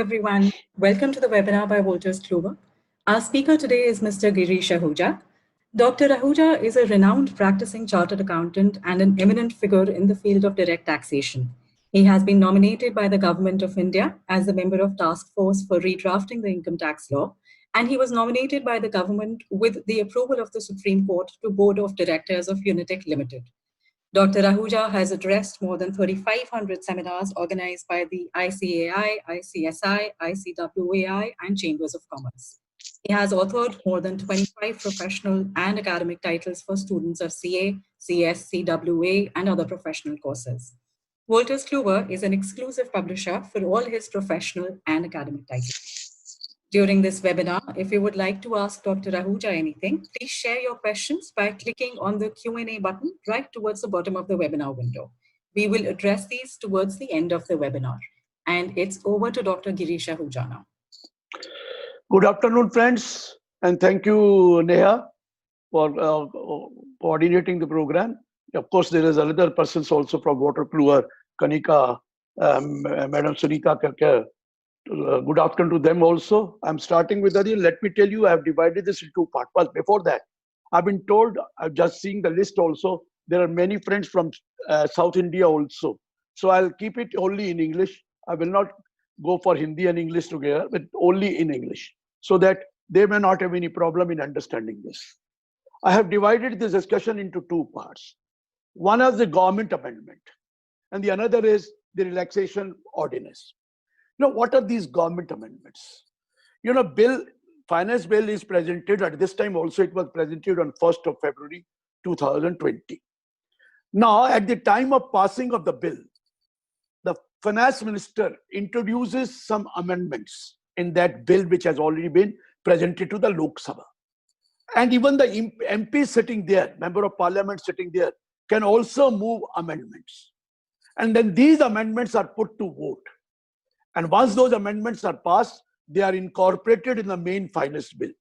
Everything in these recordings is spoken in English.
everyone. Welcome to the webinar by Wolters Kluwer. Our speaker today is Mr. Girish Ahuja. Dr. Ahuja is a renowned practicing chartered accountant and an eminent figure in the field of direct taxation. He has been nominated by the Government of India as a member of Task Force for redrafting the income tax law, and he was nominated by the government with the approval of the Supreme Court to Board of Directors of Unitech Limited. Dr. Ahuja has addressed more than 3,500 seminars organized by the ICAI, ICSI, ICWAI, and Chambers of Commerce. He has authored more than 25 professional and academic titles for students of CA, CS, CWA, and other professional courses. Wolters Kluwer is an exclusive publisher for all his professional and academic titles. During this webinar, if you would like to ask Dr. Ahuja anything, please share your questions by clicking on the Q&A button right towards the bottom of the webinar window. We will address these towards the end of the webinar. And it's over to Dr. Girish Ahuja now. Good afternoon, friends, and thank you, Neha, for coordinating the program. Of course, there is another persons also from Wolters Kluwer, Kanika, Madam Sunita Karkar. Good afternoon to them also. I'm starting with Adi. Let me tell you, I have divided this into two parts. But before that, I've been told, I've just seen the list also, there are many friends from South India also. So I'll keep it only in English. I will not go for Hindi and English together, but only in English, so that they may not have any problem in understanding this. I have divided this discussion into two parts. One is the government amendment, and the another is the relaxation ordinance. What are these government amendments? Finance bill is presented at this time also. It was presented on 1st of February 2020. Now, at the time of passing of the bill, the finance minister introduces some amendments in that bill which has already been presented to the Lok Sabha. And even the MP sitting there, member of parliament sitting there, can also move amendments. And then these amendments are put to vote. And once those amendments are passed, they are incorporated in the main finance bill.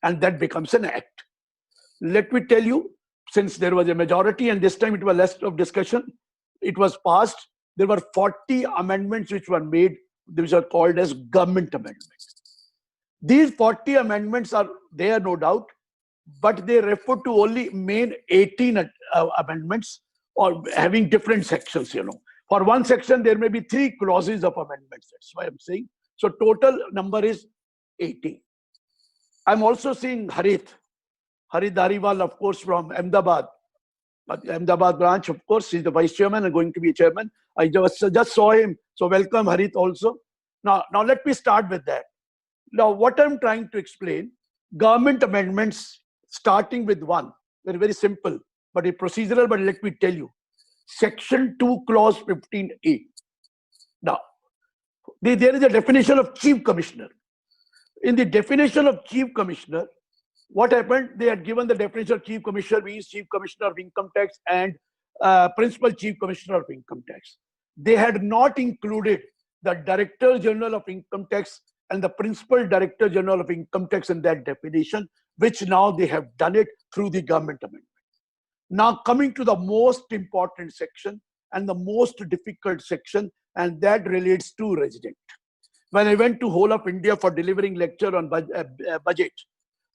And that becomes an act. Let me tell you, since there was a majority and this time it was less of discussion, it was passed. There were 40 amendments which were made, which are called as government amendments. These 40 amendments are there, no doubt, but they refer to only main 18 amendments or having different sections, For one section, there may be 3 clauses of amendments. That's why I'm saying. So total number is 18. I'm also seeing Harit Dhariwal, of course, from Ahmedabad. But Ahmedabad branch, of course, he's the vice chairman and going to be a chairman. I just saw him. So welcome, Harit, also. Now let me start with that. Now, what I'm trying to explain, government amendments, starting with one, very, very simple, but it's procedural, but let me tell you. Section 2, clause 15A. Now, there is a definition of chief commissioner. In the definition of chief commissioner, what happened? They had given the definition of chief commissioner means chief commissioner of income tax and principal chief commissioner of income tax. They had not included the director general of income tax and the principal director general of income tax in that definition, which now they have done it through the government amendment. Now coming to the most important section and the most difficult section, and that relates to resident. When I went to whole of India for delivering lecture on budget,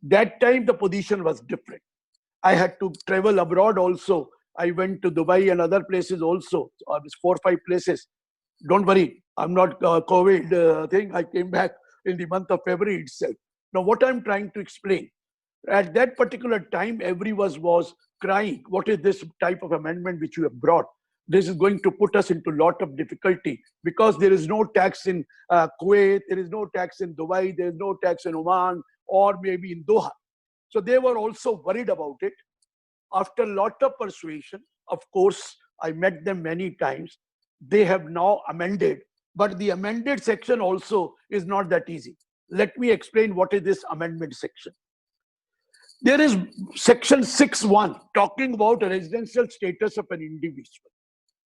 that time the position was different. I had to travel abroad also. I went to Dubai and other places also, 4 or 5 places. Don't worry, I'm not COVID thing. I came back in the month of February itself. Now what I'm trying to explain, at that particular time, everyone was crying, what is this type of amendment which you have brought? This is going to put us into a lot of difficulty because there is no tax in Kuwait, there is no tax in Dubai, there is no tax in Oman or maybe in Doha. So they were also worried about it. After a lot of persuasion, of course, I met them many times. They have now amended, but the amended section also is not that easy. Let me explain what is this amendment section. There is section 6(1) talking about a residential status of an individual.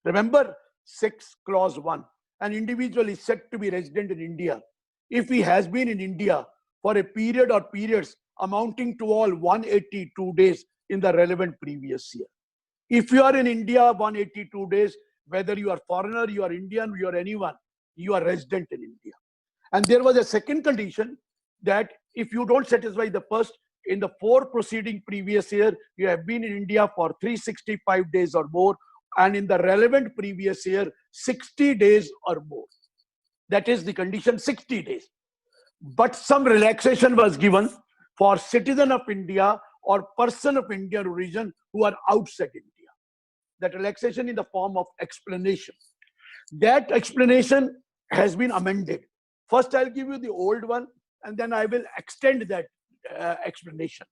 Remember 6 clause 1, an individual is said to be resident in India if he has been in India for a period or periods amounting to all 182 days in the relevant previous year. If you are in India 182 days, whether you are foreigner, you are Indian, you are anyone, you are resident in India. And there was a second condition that if you don't satisfy the first, in the 4 preceding previous year, you have been in India for 365 days or more, and in the relevant previous year, 60 days or more. That is the condition, 60 days. But some relaxation was given for citizen of India or person of Indian origin who are outside India. That relaxation in the form of explanation. That explanation has been amended. First, I'll give you the old one, and then I will extend that explanation.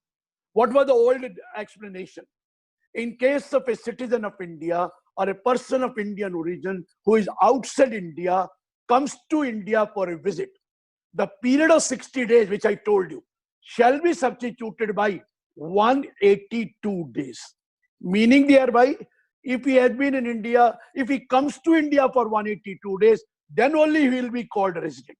What was the old explanation? In case of a citizen of India or a person of Indian origin who is outside India, comes to India for a visit, the period of 60 days, which I told you, shall be substituted by 182 days. Meaning thereby, if he has been in India, if he comes to India for 182 days, then only he will be called a resident.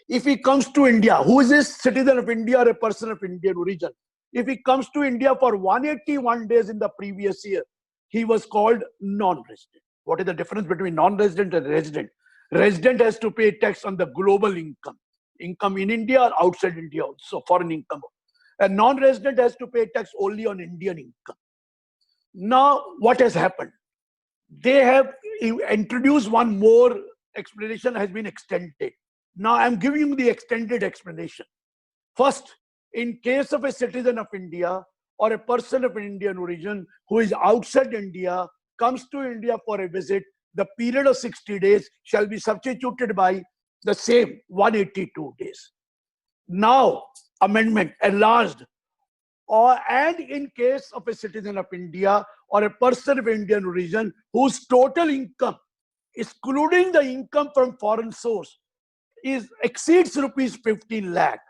If he comes to India, who is a citizen of India or a person of Indian origin, if he comes to India for 181 days in the previous year, he was called non-resident. What is the difference between non-resident and resident? Resident has to pay tax on the global income. Income in India or outside India also, foreign income. A non-resident has to pay tax only on Indian income. Now, what has happened? They have introduced one more explanation, has been extended. Now, I'm giving you the extended explanation. First, in case of a citizen of India or a person of Indian origin who is outside India, comes to India for a visit, the period of 60 days shall be substituted by the same 182 days. Now, amendment enlarged. And in case of a citizen of India or a person of Indian origin whose total income, excluding the income from foreign source, exceeds rupees 15 lakh,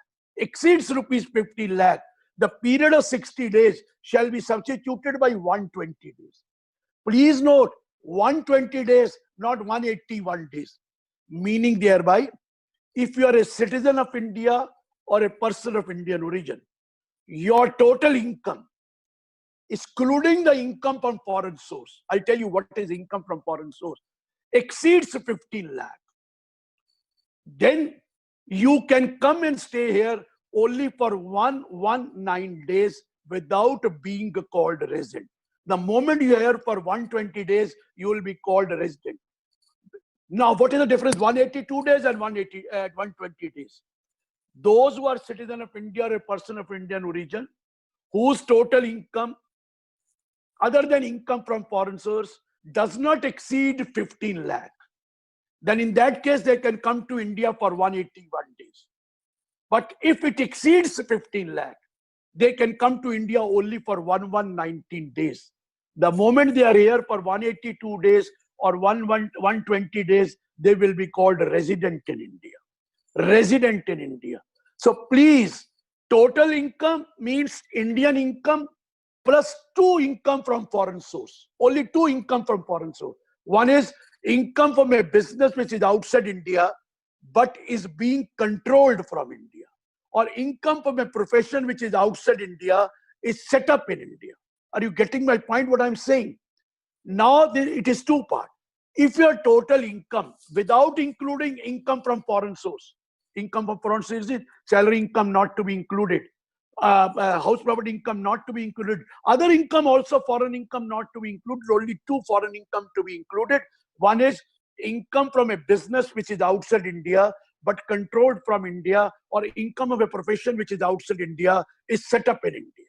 the period of 60 days shall be substituted by 120 days. Please note, 120 days, not 181 days. Meaning thereby, if you are a citizen of India or a person of Indian origin, your total income, excluding the income from foreign source, I'll tell you what is income from foreign source, exceeds 15 lakh. Then you can come and stay here only for 119 days without being called resident. The moment you are here for 120 days, you will be called a resident. Now, what is the difference? 182 days and 120 days. Those who are citizen of India or a person of Indian origin, whose total income, other than income from foreign source, does not exceed 15 lakh, then in that case, they can come to India for 181 days. But if it exceeds 15 lakh, they can come to India only for 119 days. The moment they are here for 182 days or 120 days, they will be called resident in India. Resident in India. So please, total income means Indian income plus 2 income from foreign source. Only 2 income from foreign source. One is income from a business which is outside India but is being controlled from India, or income from a profession which is outside India is set up in India. Are you getting my point, what I'm saying? Now it is 2 parts. If your total income, without including income from foreign source, income from foreign source is salary income not to be included, house property income not to be included, other income also foreign income not to be included, only 2 foreign income to be included. One is income from a business which is outside India but controlled from India, or income of a profession which is outside India is set up in India.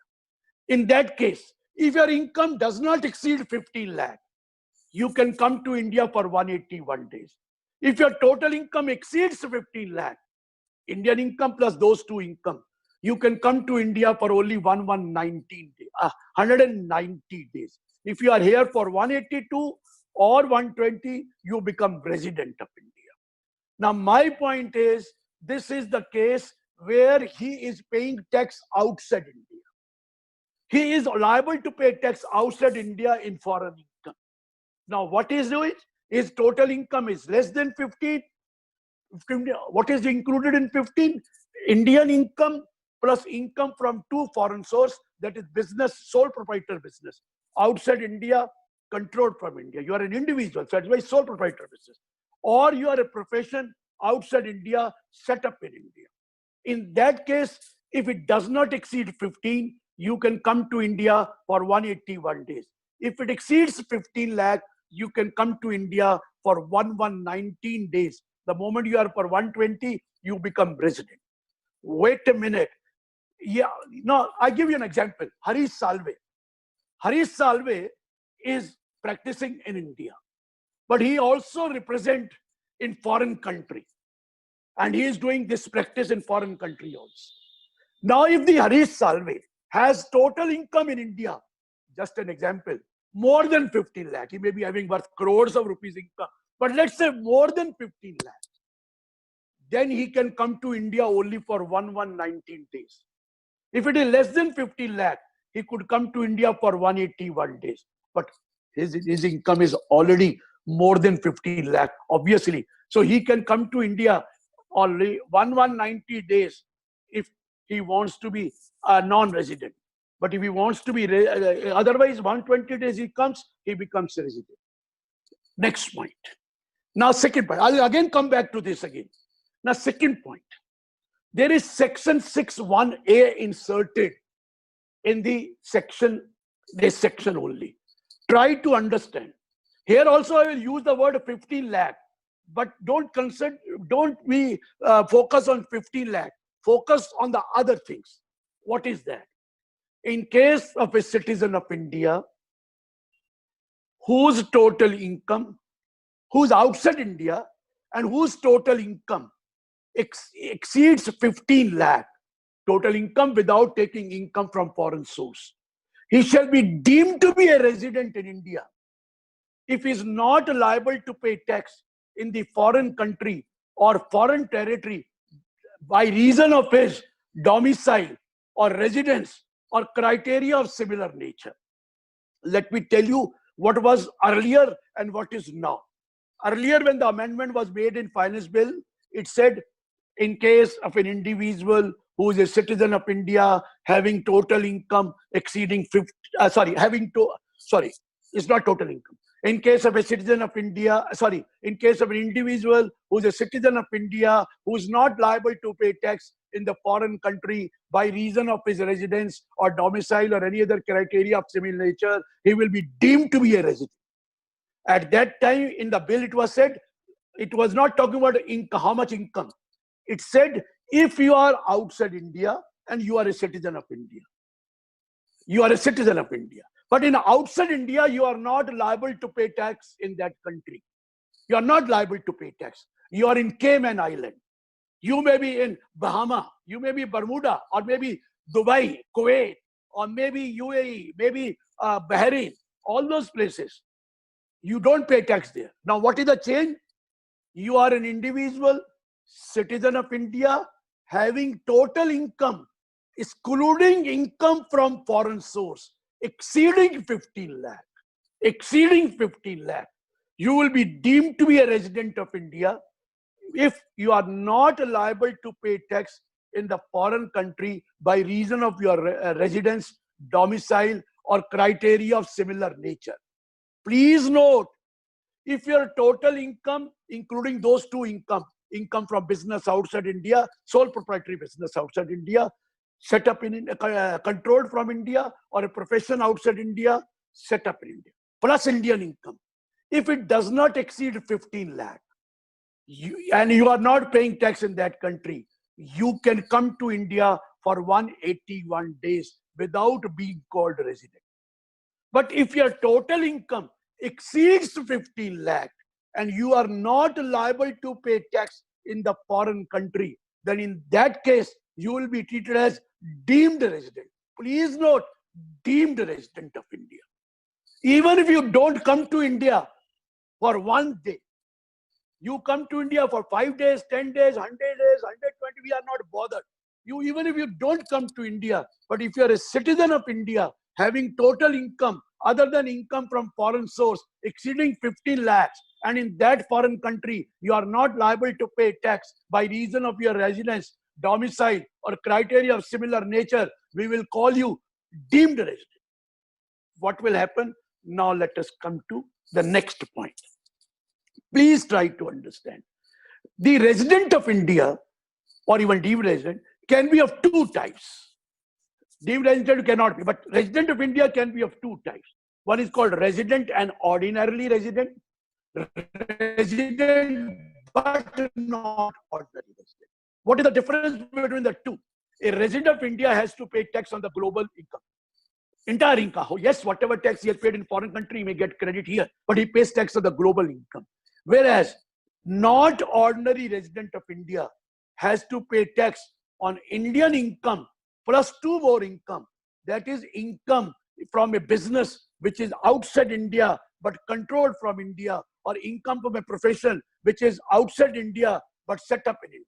In that case, if your income does not exceed 15 lakh, you can come to India for 181 days. If your total income exceeds 15 lakh, Indian income plus those 2 income, you can come to India for only 190 days. If you are here for 182 or 120, you become resident of India. Now, my point is, this is the case where he is paying tax outside India. He is liable to pay tax outside India in foreign income. Now, what is doing? His total income is less than 15. What is included in 15? Indian income plus income from 2 foreign source, that is business, sole proprietor business. Outside India, controlled from India. You are an individual, so that's why sole proprietor business. Or you are a profession outside India, set up in India. In that case, if it does not exceed 15, you can come to India for 181 days. If it exceeds 15 lakh, you can come to India for 1119 days. The moment you are for 120, you become resident. Wait a minute. Yeah, no, I give you an example. Harish Salve. Harish Salve is practicing in India, but he also represents in foreign country. And he is doing this practice in foreign country also. Now, if the Harish Salve has total income in India, just an example, more than 15 lakh, he may be having worth crores of rupees income, but let's say more than 15 lakh, then he can come to India only for 1119 days. If it is less than 15 lakh, he could come to India for 181 days. But his income is already more than 15 lakh, obviously. So he can come to India only 1190 days if he wants to be a non-resident. But if he wants to be, otherwise 120 days he comes, he becomes a resident. Next point. Now, second point. I'll again come back to this again. Now, second point. There is section 6(1)(a) inserted in the section, this section only. Try to understand. Here also I will use the word 15 lakh, but don't we focus on 15 lakh. Focus on the other things. What is that? In case of a citizen of India whose total income, who's outside India and whose total income exceeds 15 lakh, total income without taking income from foreign source, he shall be deemed to be a resident in India if he is not liable to pay tax in the foreign country or foreign territory by reason of his domicile or residence or criteria of similar nature. Let me tell you what was earlier and what is now. Earlier, when the amendment was made in Finance Bill, it said in case of an individual who is a citizen of India having total income exceeding 50, it's not total income. In case of a citizen of India, in case of an individual who is a citizen of India who is not liable to pay tax in the foreign country by reason of his residence or domicile or any other criteria of similar nature, he will be deemed to be a resident. At that time in the bill, it was said, it was not talking about income, how much income. It said, if you are outside India and you are a citizen of India, you are a citizen of India. But in outside India, you are not liable to pay tax in that country. You are not liable to pay tax. You are in Cayman Island. You may be in Bahama. You may be Bermuda, or maybe Dubai, Kuwait, or maybe UAE, maybe Bahrain. All those places. You don't pay tax there. Now, what is the change? You are an individual citizen of India having total income, excluding income from foreign source, exceeding 15 lakh. Exceeding 15 lakh. You will be deemed to be a resident of India if you are not liable to pay tax in the foreign country by reason of your residence, domicile, or criteria of similar nature. Please note, if your total income, including those two income from business outside India, sole proprietary business outside India, set up in controlled from India, or a profession outside India, set up in India, plus Indian income. If it does not exceed 15 lakh, and you are not paying tax in that country, you can come to India for 181 days without being called resident. But if your total income exceeds 15 lakh and you are not liable to pay tax in the foreign country, then in that case, you will be treated as deemed resident. Please note, deemed resident of India. Even if you don't come to India for 1 day, you come to India for 5 days, 10 days, 100 days, 120, we are not bothered. Even if you don't come to India, but if you are a citizen of India having total income other than income from foreign source exceeding 15 lakhs, and in that foreign country, you are not liable to pay tax by reason of your residence, domicile, or criteria of similar nature, we will call you deemed resident. What will happen? Now let us come to the next point. Please try to understand. The resident of India or even deemed resident can be of two types. Deemed resident cannot be, but resident of India can be of two types. One is called resident and ordinarily resident. Resident but not ordinary resident. What is the difference between the two? A resident of India has to pay tax on the global income. Entire income. Oh, yes, whatever tax he has paid in foreign country, he may get credit here, but he pays tax on the global income. Whereas not ordinary resident of India has to pay tax on Indian income plus two more income. That is income from a business which is outside India but controlled from India, or income from a profession which is outside India but set up in India.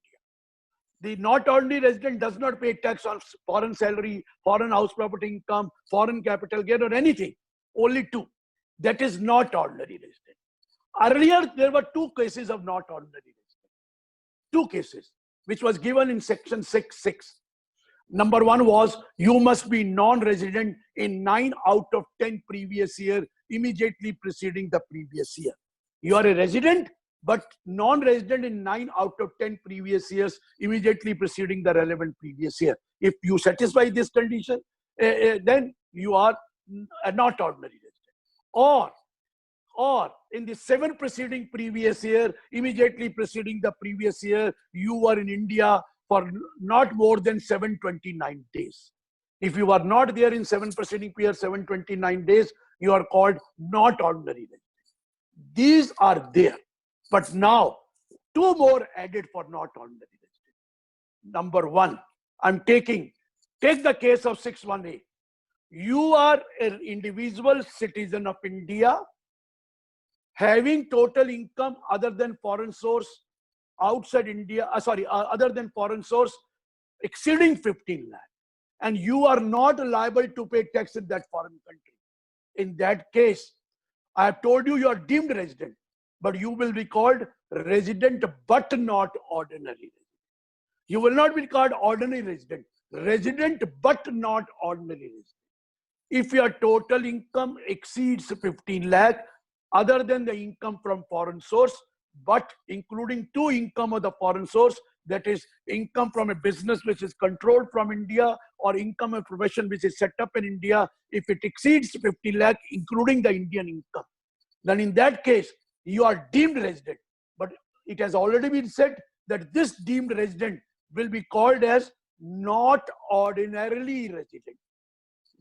The not ordinary resident does not pay tax on foreign salary, foreign house property income, foreign capital gain, or anything. Only two. That is not ordinary resident. Earlier, there were two cases of not ordinary resident. Two cases, which was given in section 6.6. Number one was, you must be non-resident in 9 out of 10 previous year, immediately preceding the previous year. You are a resident, but non-resident in 9 out of 10 previous years, immediately preceding the relevant previous year. If you satisfy this condition, then you are not ordinary resident. Or in the 7 preceding previous year, immediately preceding the previous year, you were in India for not more than 729 days. If you are not there in 7 preceding year, 729 days, you are called not ordinary resident. These are there. But now, two more added for not ordinary resident. Number one, take the case of 6.1a. You are an individual citizen of India having total income other than foreign source outside India, other than foreign source exceeding 15 lakh. And you are not liable to pay tax in that foreign country. In that case, I have told you, you are deemed resident, but you will be called resident but not ordinary resident. You will not be called ordinary resident, resident but not ordinary resident. If your total income exceeds 15 lakh, other than the income from foreign source, but including two income of the foreign source, that is income from a business which is controlled from India, or income of profession which is set up in India, if it exceeds 50 lakh, including the Indian income, then in that case, you are deemed resident. But it has already been said that this deemed resident will be called as not ordinarily resident.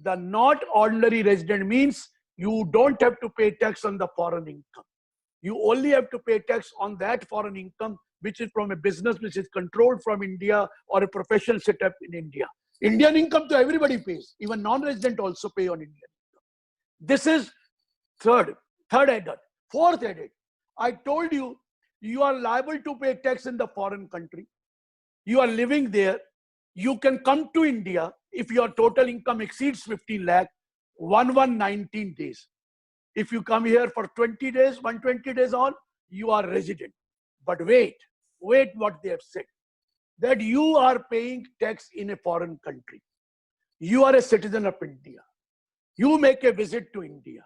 The not ordinary resident means you don't have to pay tax on the foreign income. You only have to pay tax on that foreign income which is from a business which is controlled from India, or a profession set up in India. Indian income to everybody pays. Even non-resident also pay on Indian income. This is third added. Fourth added. I told you, you are liable to pay tax in the foreign country. You are living there. You can come to India if your total income exceeds 15 lakh, 19 days. If you come here for 20 days, 120 days on, you are resident. But wait what they have said. That you are paying tax in a foreign country. You are a citizen of India. You make a visit to India.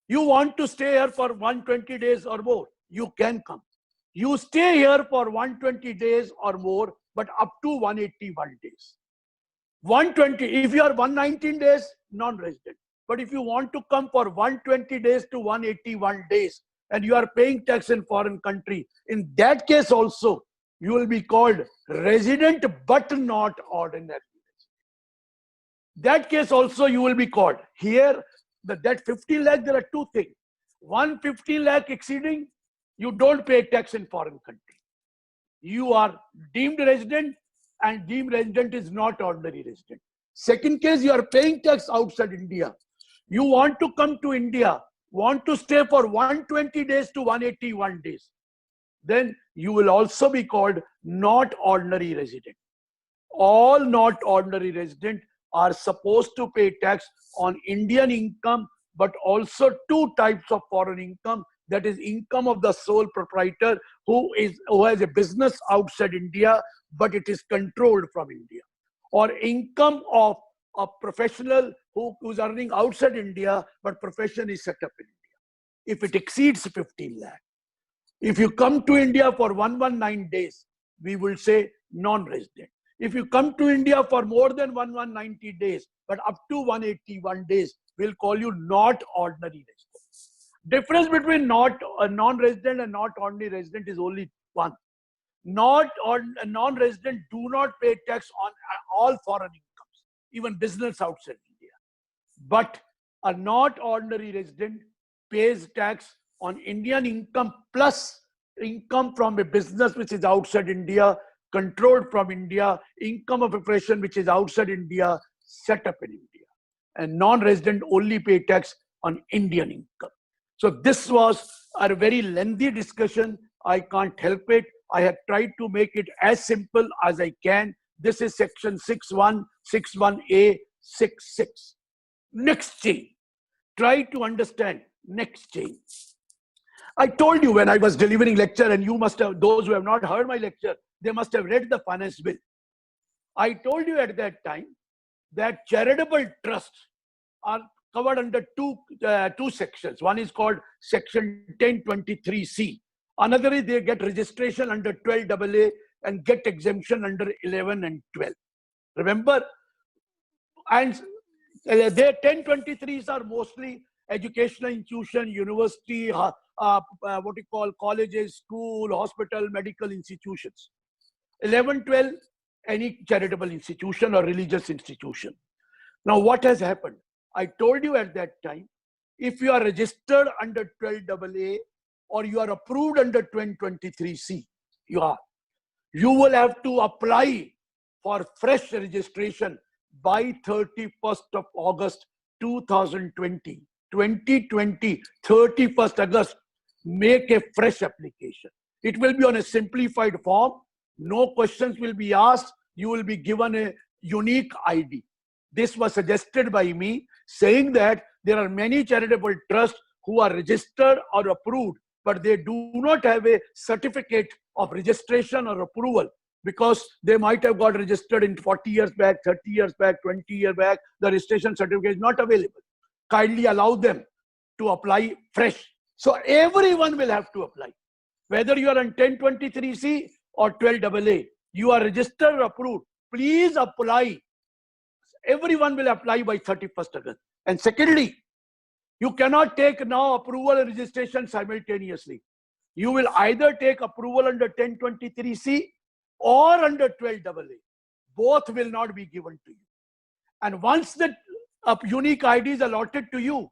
You want to stay here for 120 days or more, you can come. You stay here for 120 days or more, but up to 181 days. 120, if you are 119 days, non-resident. But if you want to come for 120 days to 181 days, and you are paying tax in foreign country, in that case also, you will be called resident but not ordinary. That case also you will be called. Here, that 15 lakh, there are two things. One, 15 lakh exceeding, you don't pay tax in foreign country. You are deemed resident, and deemed resident is not ordinary resident. Second case, you are paying tax outside India. You want to come to India, want to stay for 120 days to 181 days. Then you will also be called not ordinary resident. All not ordinary resident are supposed to pay tax on Indian income, but also two types of foreign income. That is income of the sole proprietor who has a business outside India, but it is controlled from India. Or income of a professional who's earning outside India, but profession is set up in India. If it exceeds 15 lakh. If you come to India for 119 days, we will say non-resident. If you come to India for more than 190 days, but up to 181 days, we'll call you not ordinary resident. Difference between not a non-resident and not ordinary resident is only one. Non-resident do not pay tax on all foreign incomes, even business outside India. But a not ordinary resident pays tax on Indian income plus income from a business which is outside India, controlled from India, income of a person which is outside India, set up in India. And non-resident only pay tax on Indian income. So this was a very lengthy discussion. I can't help it. I have tried to make it as simple as I can. This is section 6.1, 6.1a, 6.6. Next change. Try to understand next change. I told you when I was delivering lecture, and you must have, those who have not heard my lecture, they must have read the finance bill. I told you at that time that charitable trusts are covered under two sections. One is called section 1023C. Another is they get registration under 12AA and get exemption under 11 and 12. Remember? And their 1023s are mostly educational institution, university, what you call colleges, school, hospital, medical institutions. 11, 12, any charitable institution or religious institution. Now, what has happened? I told you at that time, if you are registered under 12AA or you are approved under 1023C, you will have to apply for fresh registration by 31st of August 2020. 2020, 31st August, make a fresh application. It will be on a simplified form. No questions will be asked. You will be given a unique ID. This was suggested by me, saying that there are many charitable trusts who are registered or approved, but they do not have a certificate of registration or approval because they might have got registered in 40 years back, 30 years back, 20 years back. The registration certificate is not available. Kindly allow them to apply fresh. So everyone will have to apply. Whether you are on 1023C or 12AA, you are registered or approved, please apply. Everyone will apply by 31st August. And secondly, you cannot take now approval and registration simultaneously. You will either take approval under 1023C or under 12AA. Both will not be given to you. And once the unique ID is allotted to you,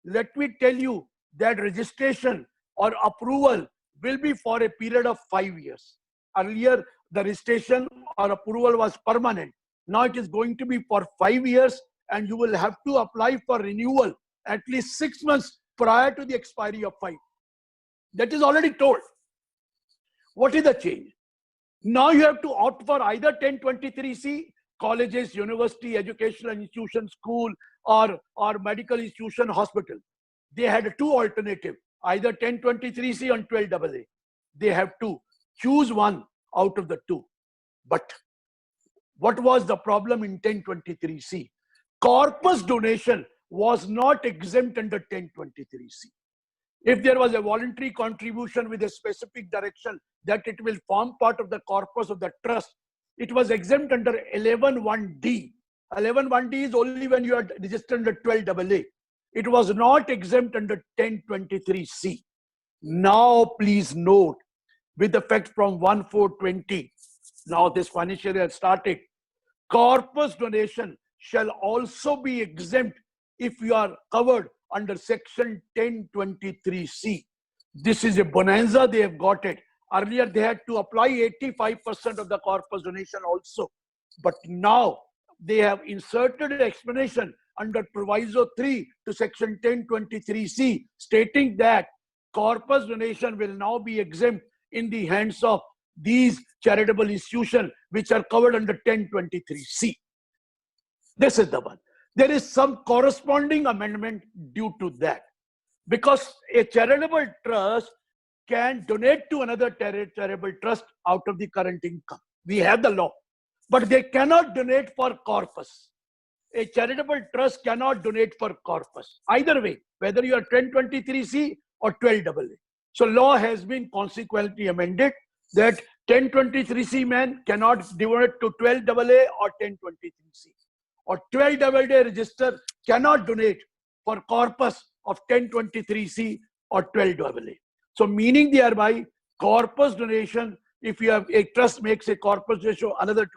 let me tell you that registration or approval will be for a period of 5 years. Earlier, the registration or approval was permanent. Now it is going to be for 5 years, and you will have to apply for renewal at least 6 months prior to the expiry of 5. That is already told. What is the change? Now you have to opt for either 1023C, colleges, university, educational institution, school, or medical institution, hospital. They had two alternatives, either 1023C and 12AA. They have to choose one out of the two. But what was the problem in 1023C? Corpus donation was not exempt under 1023C. If there was a voluntary contribution with a specific direction that it will form part of the corpus of the trust, it was exempt under 11.1D. 11.1D is only when you are registered under 12AA. It was not exempt under 1023C. Now, please note, with effect from 1/4/20, now this financial year started, corpus donation shall also be exempt if you are covered under section 1023C. This is a bonanza, they have got it. Earlier, they had to apply 85% of the corpus donation also. But now, they have inserted an explanation under proviso 3 to section 1023C, stating that corpus donation will now be exempt in the hands of these charitable institutions which are covered under 1023C. This is the one. There is some corresponding amendment due to that, because a charitable trust can donate to another charitable trust out of the current income. We have the law, but they cannot donate for corpus. A charitable trust cannot donate for corpus. Either way, whether you are 1023C or 12AA. So law has been consequently amended that 1023C man cannot donate to 12AA or 1023C, or 12AA register cannot donate for corpus of 1023C or 12AA. So meaning thereby, corpus donation, if you have a trust makes a corpus donation, another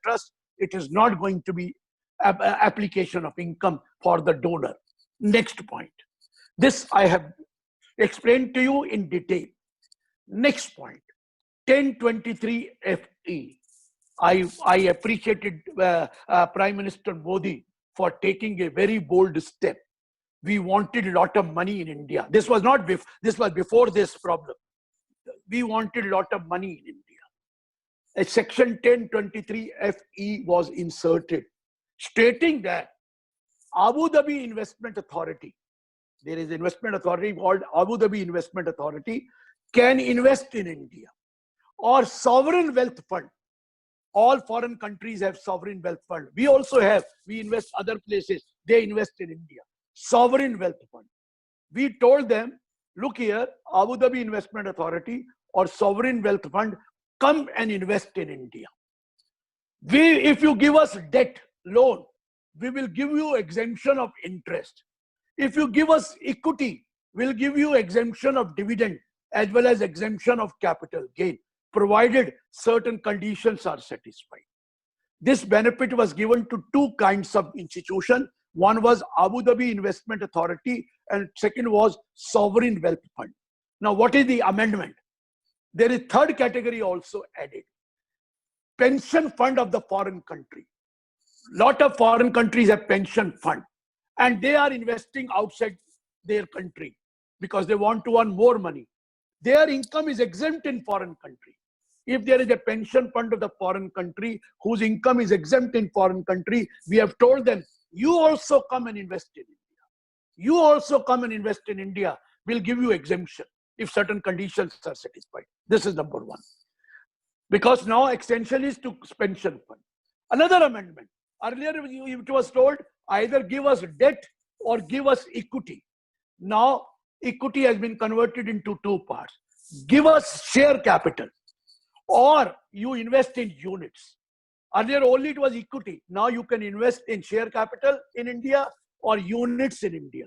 trust, it is not going to be application of income for the donor. Next point. This I have explained to you in detail. Next point, 1023FE. I appreciated Prime Minister Modi for taking a very bold step. We wanted a lot of money in India. This was not before, this was before this problem. We wanted a lot of money in India. A section 1023FE was inserted, stating that Abu Dhabi Investment Authority, there is an investment authority called Abu Dhabi Investment Authority, can invest in India, or sovereign wealth fund. All foreign countries have sovereign wealth fund. We also have, we invest other places, they invest in India. Sovereign wealth fund. We told them, look here, Abu Dhabi Investment Authority or sovereign wealth fund, come and invest in India. If you give us debt, loan, we will give you exemption of interest. If you give us equity, we'll give you exemption of dividend as well as exemption of capital gain, provided certain conditions are satisfied. This benefit was given to two kinds of institutions. One was Abu Dhabi Investment Authority and second was Sovereign Wealth Fund. Now, what is the amendment? There is third category also added. Pension fund of the foreign country. Lot of foreign countries have pension fund and they are investing outside their country because they want to earn more money. Their income is exempt in foreign country. If there is a pension fund of the foreign country whose income is exempt in foreign country, we have told them, you also come and invest in India. You also come and invest in India. We'll give you exemption if certain conditions are satisfied. This is number one. Because now extension is to pension fund. Another amendment. Earlier it was told either give us debt or give us equity. Now equity has been converted into two parts. Give us share capital or you invest in units. Earlier only it was equity. Now you can invest in share capital in India or units in India.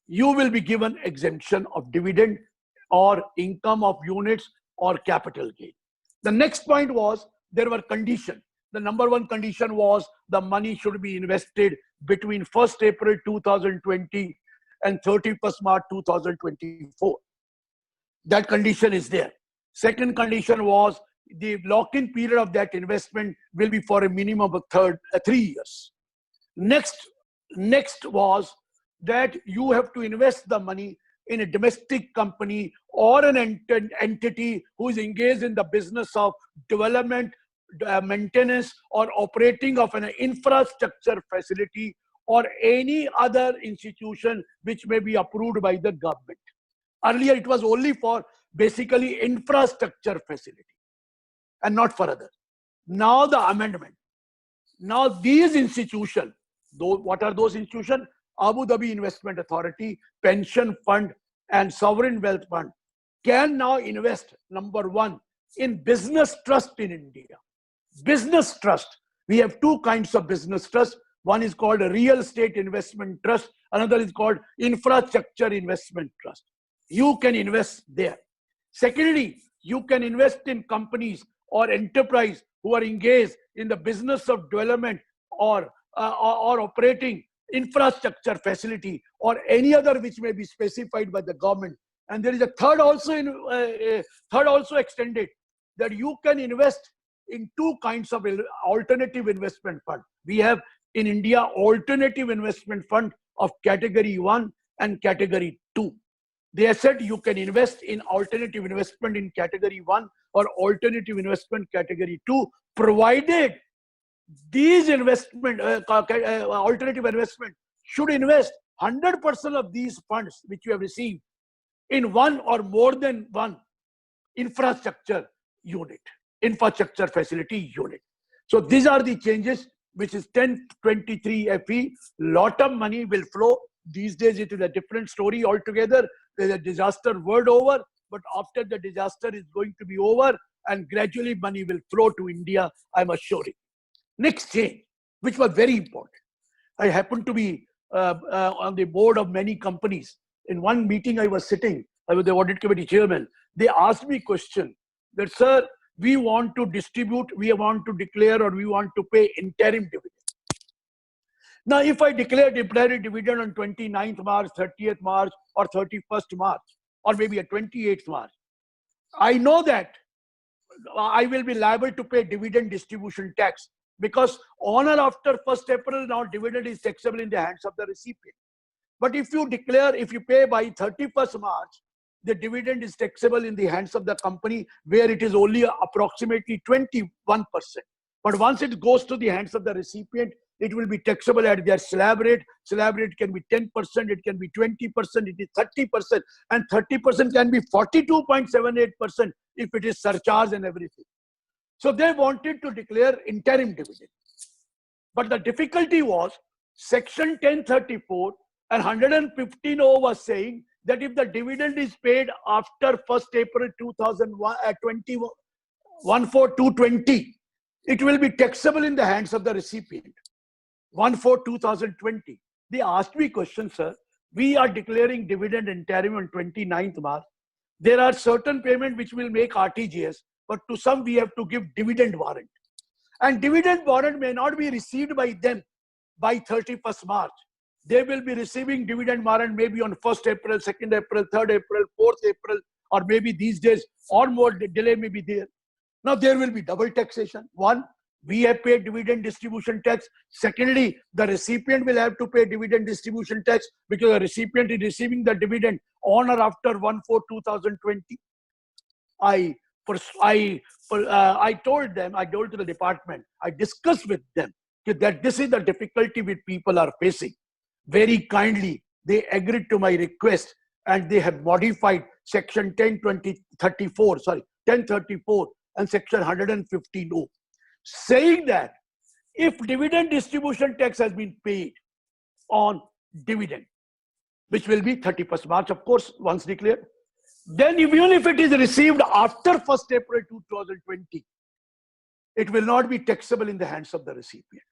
You will be given exemption of dividend or income of units or capital gain. The next point was there were conditions. The number one condition was the money should be invested between 1st April 2020 and 31st March 2024. That condition is there. Second condition was the lock-in period of that investment will be for a minimum of 3 years. Next was that you have to invest the money in a domestic company or an entity who is engaged in the business of development, maintenance or operating of an infrastructure facility or any other institution which may be approved by the government. Earlier it was only for basically infrastructure facility and not for others. Now the amendment. Now these institutions, what are those institutions? Abu Dhabi Investment Authority, Pension Fund and Sovereign Wealth Fund can now invest, number one, in business trust in India. Business trust. We have two kinds of business trust. One is called a real estate investment trust. Another is called infrastructure investment trust. You can invest there. Secondly, you can invest in companies or enterprise who are engaged in the business of development or operating infrastructure facility or any other which may be specified by the government. And there is a third also extended, that you can invest in two kinds of alternative investment fund. We have in India alternative investment fund of category 1 and category 2. They have said you can invest in alternative investment in category 1 or alternative investment category 2, provided these investment alternative investment should invest 100% of these funds which you have received in one or more than one infrastructure unit, infrastructure facility unit. So these are the changes, which is 1023FE. Lot of money will flow. These days it is a different story altogether. There's a disaster world over. but after the disaster is going to be over and gradually money will flow to India, I'm assuring. Next change, which was very important. I happened to be on the board of many companies. In one meeting I was sitting, I was the audit committee chairman. They asked me a question that, sir, we want to distribute, we want to declare, or we want to pay interim dividend. Now, if I declare dividend on 29th March, 30th March, or 31st March, or maybe a 28th March, I know that I will be liable to pay dividend distribution tax, because on or after 1st April, now dividend is taxable in the hands of the recipient. But if you declare, if you pay by 31st March, the dividend is taxable in the hands of the company, where it is only approximately 21%. But once it goes to the hands of the recipient, it will be taxable at their slab rate. Slab rate can be 10%, it can be 20%, it is 30%, and 30% can be 42.78% if it is surcharge and everything. So they wanted to declare interim dividend. But the difficulty was Section 1034 and 115O was saying that if the dividend is paid after 1st April 2020, it will be taxable in the hands of the recipient. 1/4/2020. They asked me a question, sir. We are declaring dividend interim on 29th March. There are certain payments which will make RTGS, but to some we have to give dividend warrant. And dividend warrant may not be received by them by 31st March. They will be receiving dividend warrant maybe on 1st April, 2nd April, 3rd April, 4th April, or maybe these days or more delay may be there. Now there will be double taxation. One, we have paid dividend distribution tax. Secondly, the recipient will have to pay dividend distribution tax because the recipient is receiving the dividend on or after 1/4/2020. I told them, I told to the department, I discussed with them that this is the difficulty which people are facing. Very kindly, they agreed to my request and they have modified Section 1034 and Section 115O, saying that if dividend distribution tax has been paid on dividend, which will be 31st March, of course, once declared, then even if it is received after 1st April 2020, it will not be taxable in the hands of the recipient.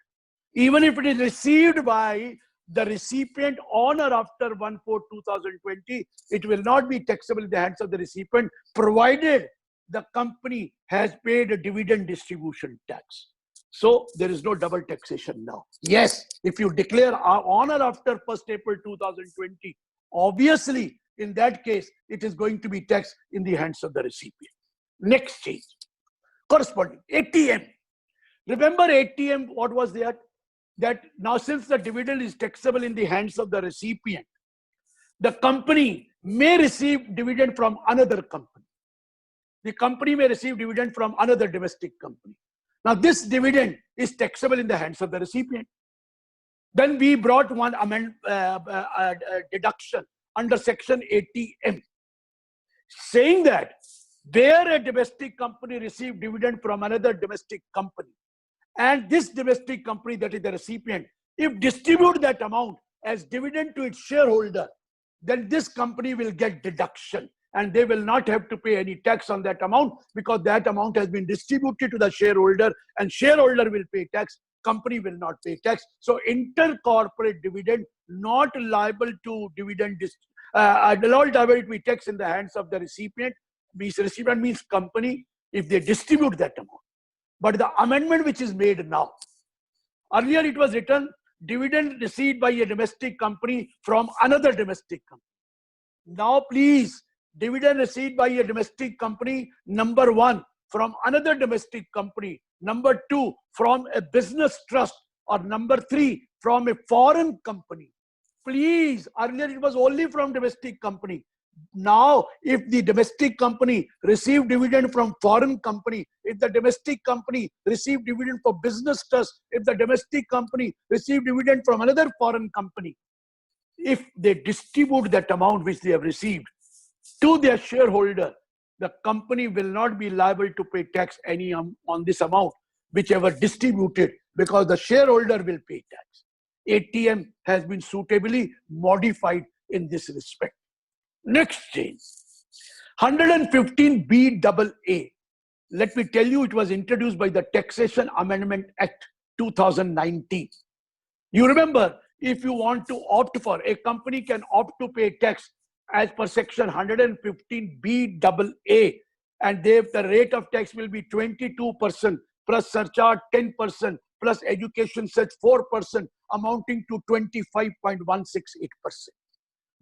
Even if it is received by the recipient on or after 1/4/2020, it will not be taxable in the hands of the recipient, provided the company has paid a dividend distribution tax. So there is no double taxation now. Yes, if you declare on or after 1st April 2020, obviously in that case, it is going to be taxed in the hands of the recipient. Next change, corresponding ATM. Remember ATM, what was there? That now since the dividend is taxable in the hands of the recipient, the company may receive dividend from another company. The company may receive dividend from another domestic company. Now this dividend is taxable in the hands of the recipient. Then we brought one deduction under Section ATM, saying that where a domestic company received dividend from another domestic company, and this domestic company, that is the recipient, if distribute that amount as dividend to its shareholder, then this company will get deduction and they will not have to pay any tax on that amount because that amount has been distributed to the shareholder and shareholder will pay tax, company will not pay tax. So intercorporate dividend not liable to dividend, not liable to be tax in the hands of the recipient. Recipient means company if they distribute that amount. But the amendment which is made now, earlier it was written dividend received by a domestic company from another domestic company. Now please, dividend received by a domestic company, number one, from another domestic company, number two, from a business trust, or number three, from a foreign company. Please, earlier it was only from domestic company. Now, if the domestic company received dividend from foreign company, if the domestic company received dividend for business trust, if the domestic company received dividend from another foreign company, if they distribute that amount which they have received to their shareholder, the company will not be liable to pay tax any on this amount, whichever distributed, because the shareholder will pay tax. ATM has been suitably modified in this respect. Next change, 115BAA. Let me tell you, it was introduced by the Taxation Amendment Act 2019. You remember, if you want to opt for, a company can opt to pay tax as per section 115BAA, and the rate of tax will be 22% plus surcharge 10% plus education such 4%, amounting to 25.168%.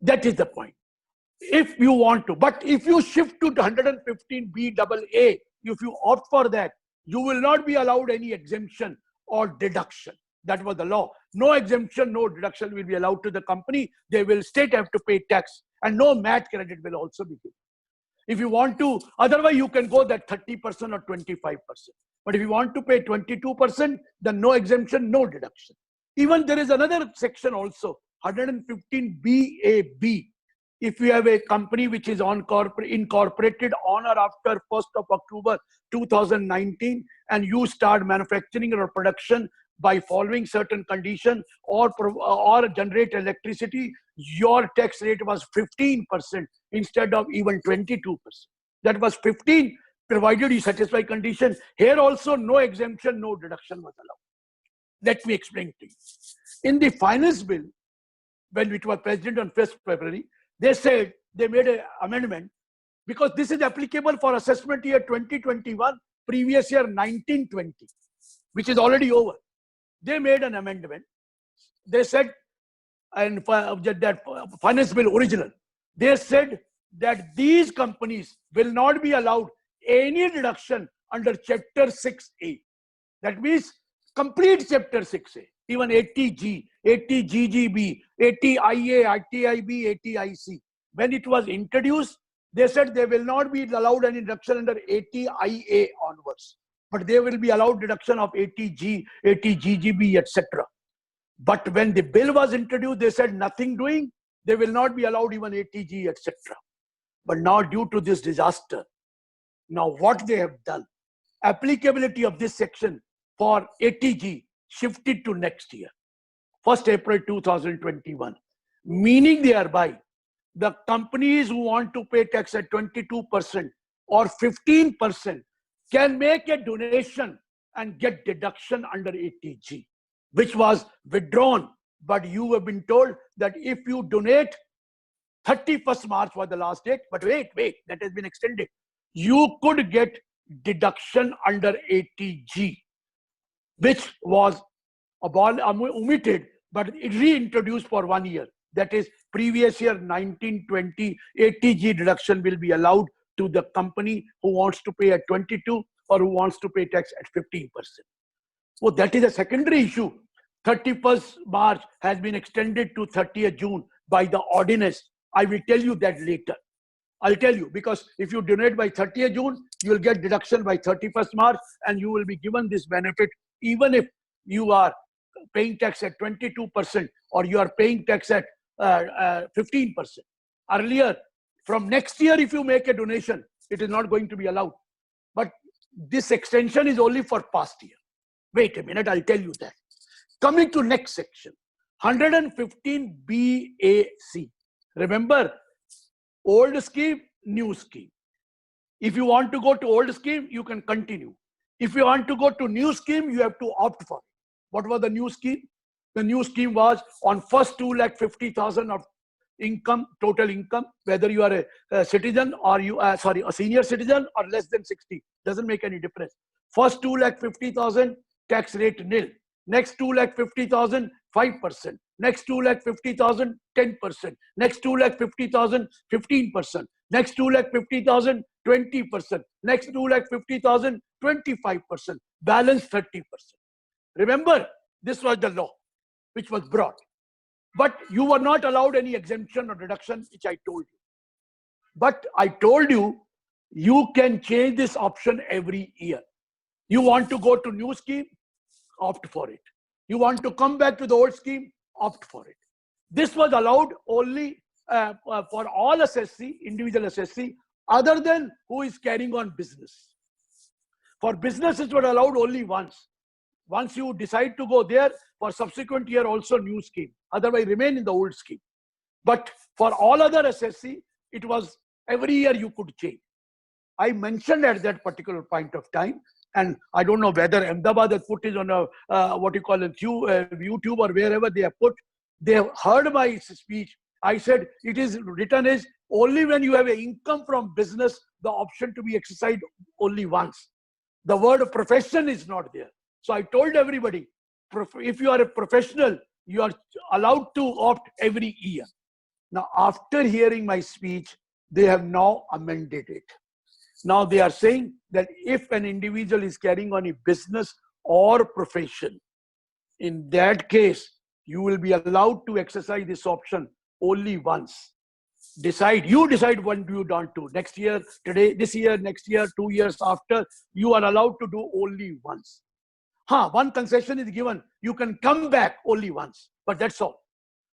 That is the point. If you want to, but if you shift to 115BAA, if you opt for that, you will not be allowed any exemption or deduction. That was the law. No exemption, no deduction will be allowed to the company. They will straight have to pay tax, and no MAT credit will also be given. If you want to, otherwise you can go that 30% or 25%. But if you want to pay 22%, then no exemption, no deduction. Even there is another section also, 115BAB. If you have a company which is incorporated on or after 1st of October 2019, and you start manufacturing or production by following certain conditions or generate electricity, your tax rate was 15% instead of even 22%. That was 15, provided you satisfy conditions. Here also no exemption, no deduction was allowed. Let me explain to you. In the finance bill, when it was presented on 1st February, they said they made an amendment because this is applicable for assessment year 2021, previous year 1920, which is already over. They made an amendment. They said, and that finance bill original, they said that these companies will not be allowed any deduction under Chapter 6A. That means complete Chapter 6A, even 80G, 80GGB, 80IA, 80IB, 80IC. When it was introduced, they said they will not be allowed any deduction under 80IA onwards, but they will be allowed deduction of 80G, 80GGB, etc. But when the bill was introduced, they said nothing doing, they will not be allowed even 80G, etc. But now due to this disaster, now what they have done, applicability of this section for 80G shifted to next year, 1st April 2021, meaning thereby the companies who want to pay tax at 22% or 15% can make a donation and get deduction under 80G, which was withdrawn. But you have been told that if you donate, 31st March was the last date, but wait, that has been extended. You could get deduction under 80G, which was omitted, but it reintroduced for 1 year. That is previous year 1920, 80G deduction will be allowed to the company who wants to pay at 22 or who wants to pay tax at 15%. So that is a secondary issue. 31st March has been extended to 30th June by the ordinance. I will tell you that later. I'll tell you, because if you donate by 30th June, you will get deduction by 31st March and you will be given this benefit even if you are paying tax at 22% or you are paying tax at 15%. Earlier, from next year, if you make a donation, it is not going to be allowed. But this extension is only for past year. Wait a minute, I'll tell you that. Coming to next section, 115BAC. Remember, old scheme, new scheme. If you want to go to old scheme, you can continue. If you want to go to new scheme, you have to opt for it. What was the new scheme? The new scheme was on first 2,50,000 of income, total income, whether you are a citizen or you are, a senior citizen or less than 60, doesn't make any difference. First 2,50,000, tax rate nil. Next 2,50,000, 5%. Next 2,50,000, 10%. Next 2,50,000, 15%. Next 2,50,000, 20%. Next 2,50,000, 25%. Balance 30%. Remember, this was the law which was brought. But you were not allowed any exemption or deduction, which I told you. But I told you, you can change this option every year. You want to go to new scheme, opt for it. You want to come back to the old scheme, opt for it. This was allowed only for all assessee, individual assessee, other than who is carrying on business. For businesses, were allowed only once. Once you decide to go there, for subsequent year also new scheme. Otherwise, remain in the old scheme. But for all other assessee, it was Every year you could change. I mentioned at that particular point of time, and I don't know whether Ahmedabad has put it on a what you call it, YouTube or wherever they have put. They have heard my speech. I said it is written as only when you have an income from business, the option to be exercised only once. The word profession is not there. So I told everybody, if you are a professional, you are allowed to opt every year. Now, after hearing my speech, they have now amended it. Now they are saying that if an individual is carrying on a business or profession, in that case, you will be allowed to exercise this option only once. You decide when do you want to. Next year, today, this year, next year, 2 years after, you are allowed to do only once. One concession is given. You can come back only once, but that's all.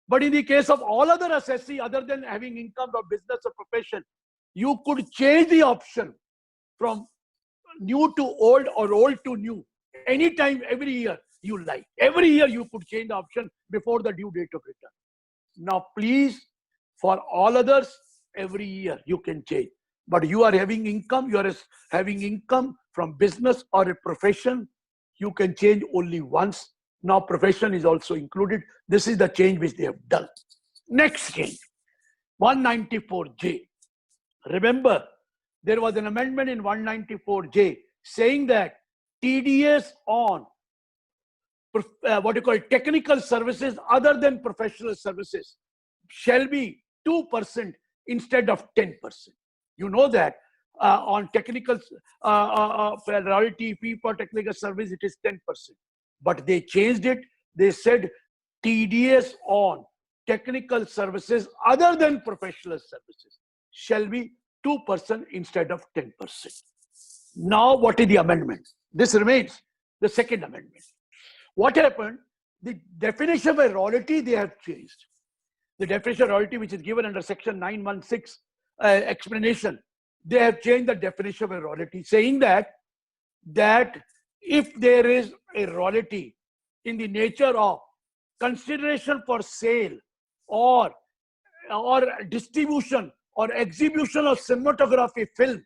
But in the case of all other assessee, other than having income or business or profession, you could change the option from new to old or old to new anytime, every year you like. Every year you could change the option before the due date of return. Now, please, for all others, every year you can change. But you are having income, you are having income from business or a profession, you can change only once. Now, profession is also included. This is the change which they have done. Next change, 194J. Remember, there was an amendment in 194J saying that TDS on technical services other than professional services shall be 2% instead of 10%. You know that on technical royalty fee for technical service, it is 10%. But they changed it. They said TDS on technical services other than professional services shall be 2% instead of 10%. Now, what is the amendment? This remains the second amendment. What happened? The definition of a royalty they have changed. The definition of royalty, which is given under section 916 explanation, they have changed the definition of a royalty, saying that if there is a royalty in the nature of consideration for sale or distribution or exhibition of cinematography film,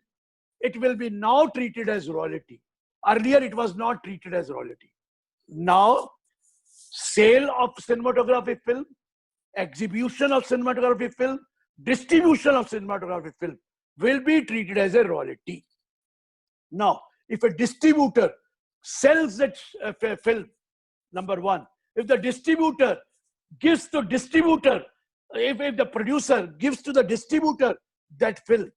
it will be now treated as royalty. Earlier, it was not treated as royalty. Now, sale of cinematography film, exhibition of cinematography film, distribution of cinematography film will be treated as a royalty. Now, if a distributor sells that film, number one, if the distributor gives to distributor, if the producer gives to the distributor that film,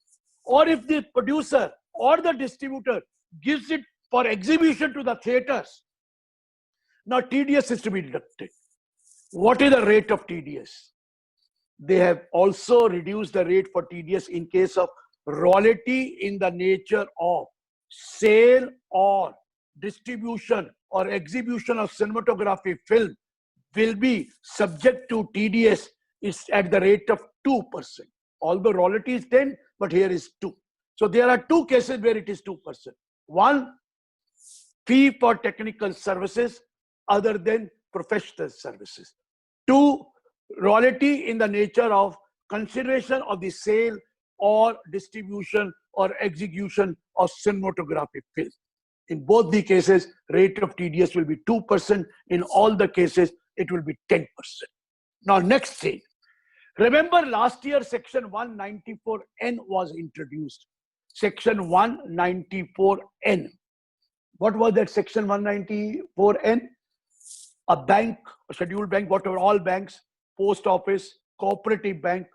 or if the producer or the distributor gives it for exhibition to the theaters, now TDS is to be deducted. What is the rate of TDS? They have also reduced the rate for TDS in case of royalty in the nature of sale or distribution or exhibition of cinematography film will be subject to TDS is at the rate of 2%. Although royalty is 10, but here is 2. So there are two cases where it is 2%. One, fee for technical services other than professional services. Two, royalty in the nature of consideration of the sale or distribution or execution of cinematographic film. In both the cases, rate of TDS will be 2%. In all the cases, it will be 10%. Now, next thing. Remember last year, section 194N was introduced. Section 194N. What was that section 194N? A bank, a scheduled bank, whatever, all banks, post office, cooperative bank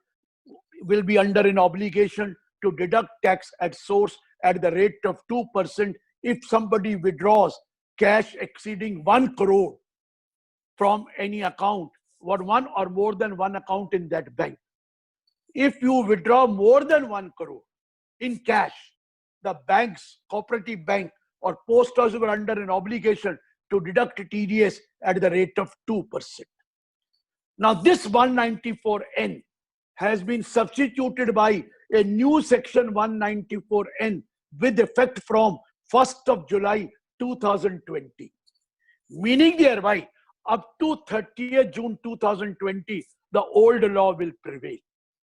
will be under an obligation to deduct tax at source at the rate of 2% if somebody withdraws cash exceeding 1 crore from any account, or one or more than one account in that bank. If you withdraw more than 1 crore in cash, the banks, cooperative bank or post office were under an obligation to deduct TDS at the rate of 2%. Now this 194N has been substituted by a new section 194N with effect from 1st of July 2020. Meaning thereby, up to 30th June 2020, the old law will prevail.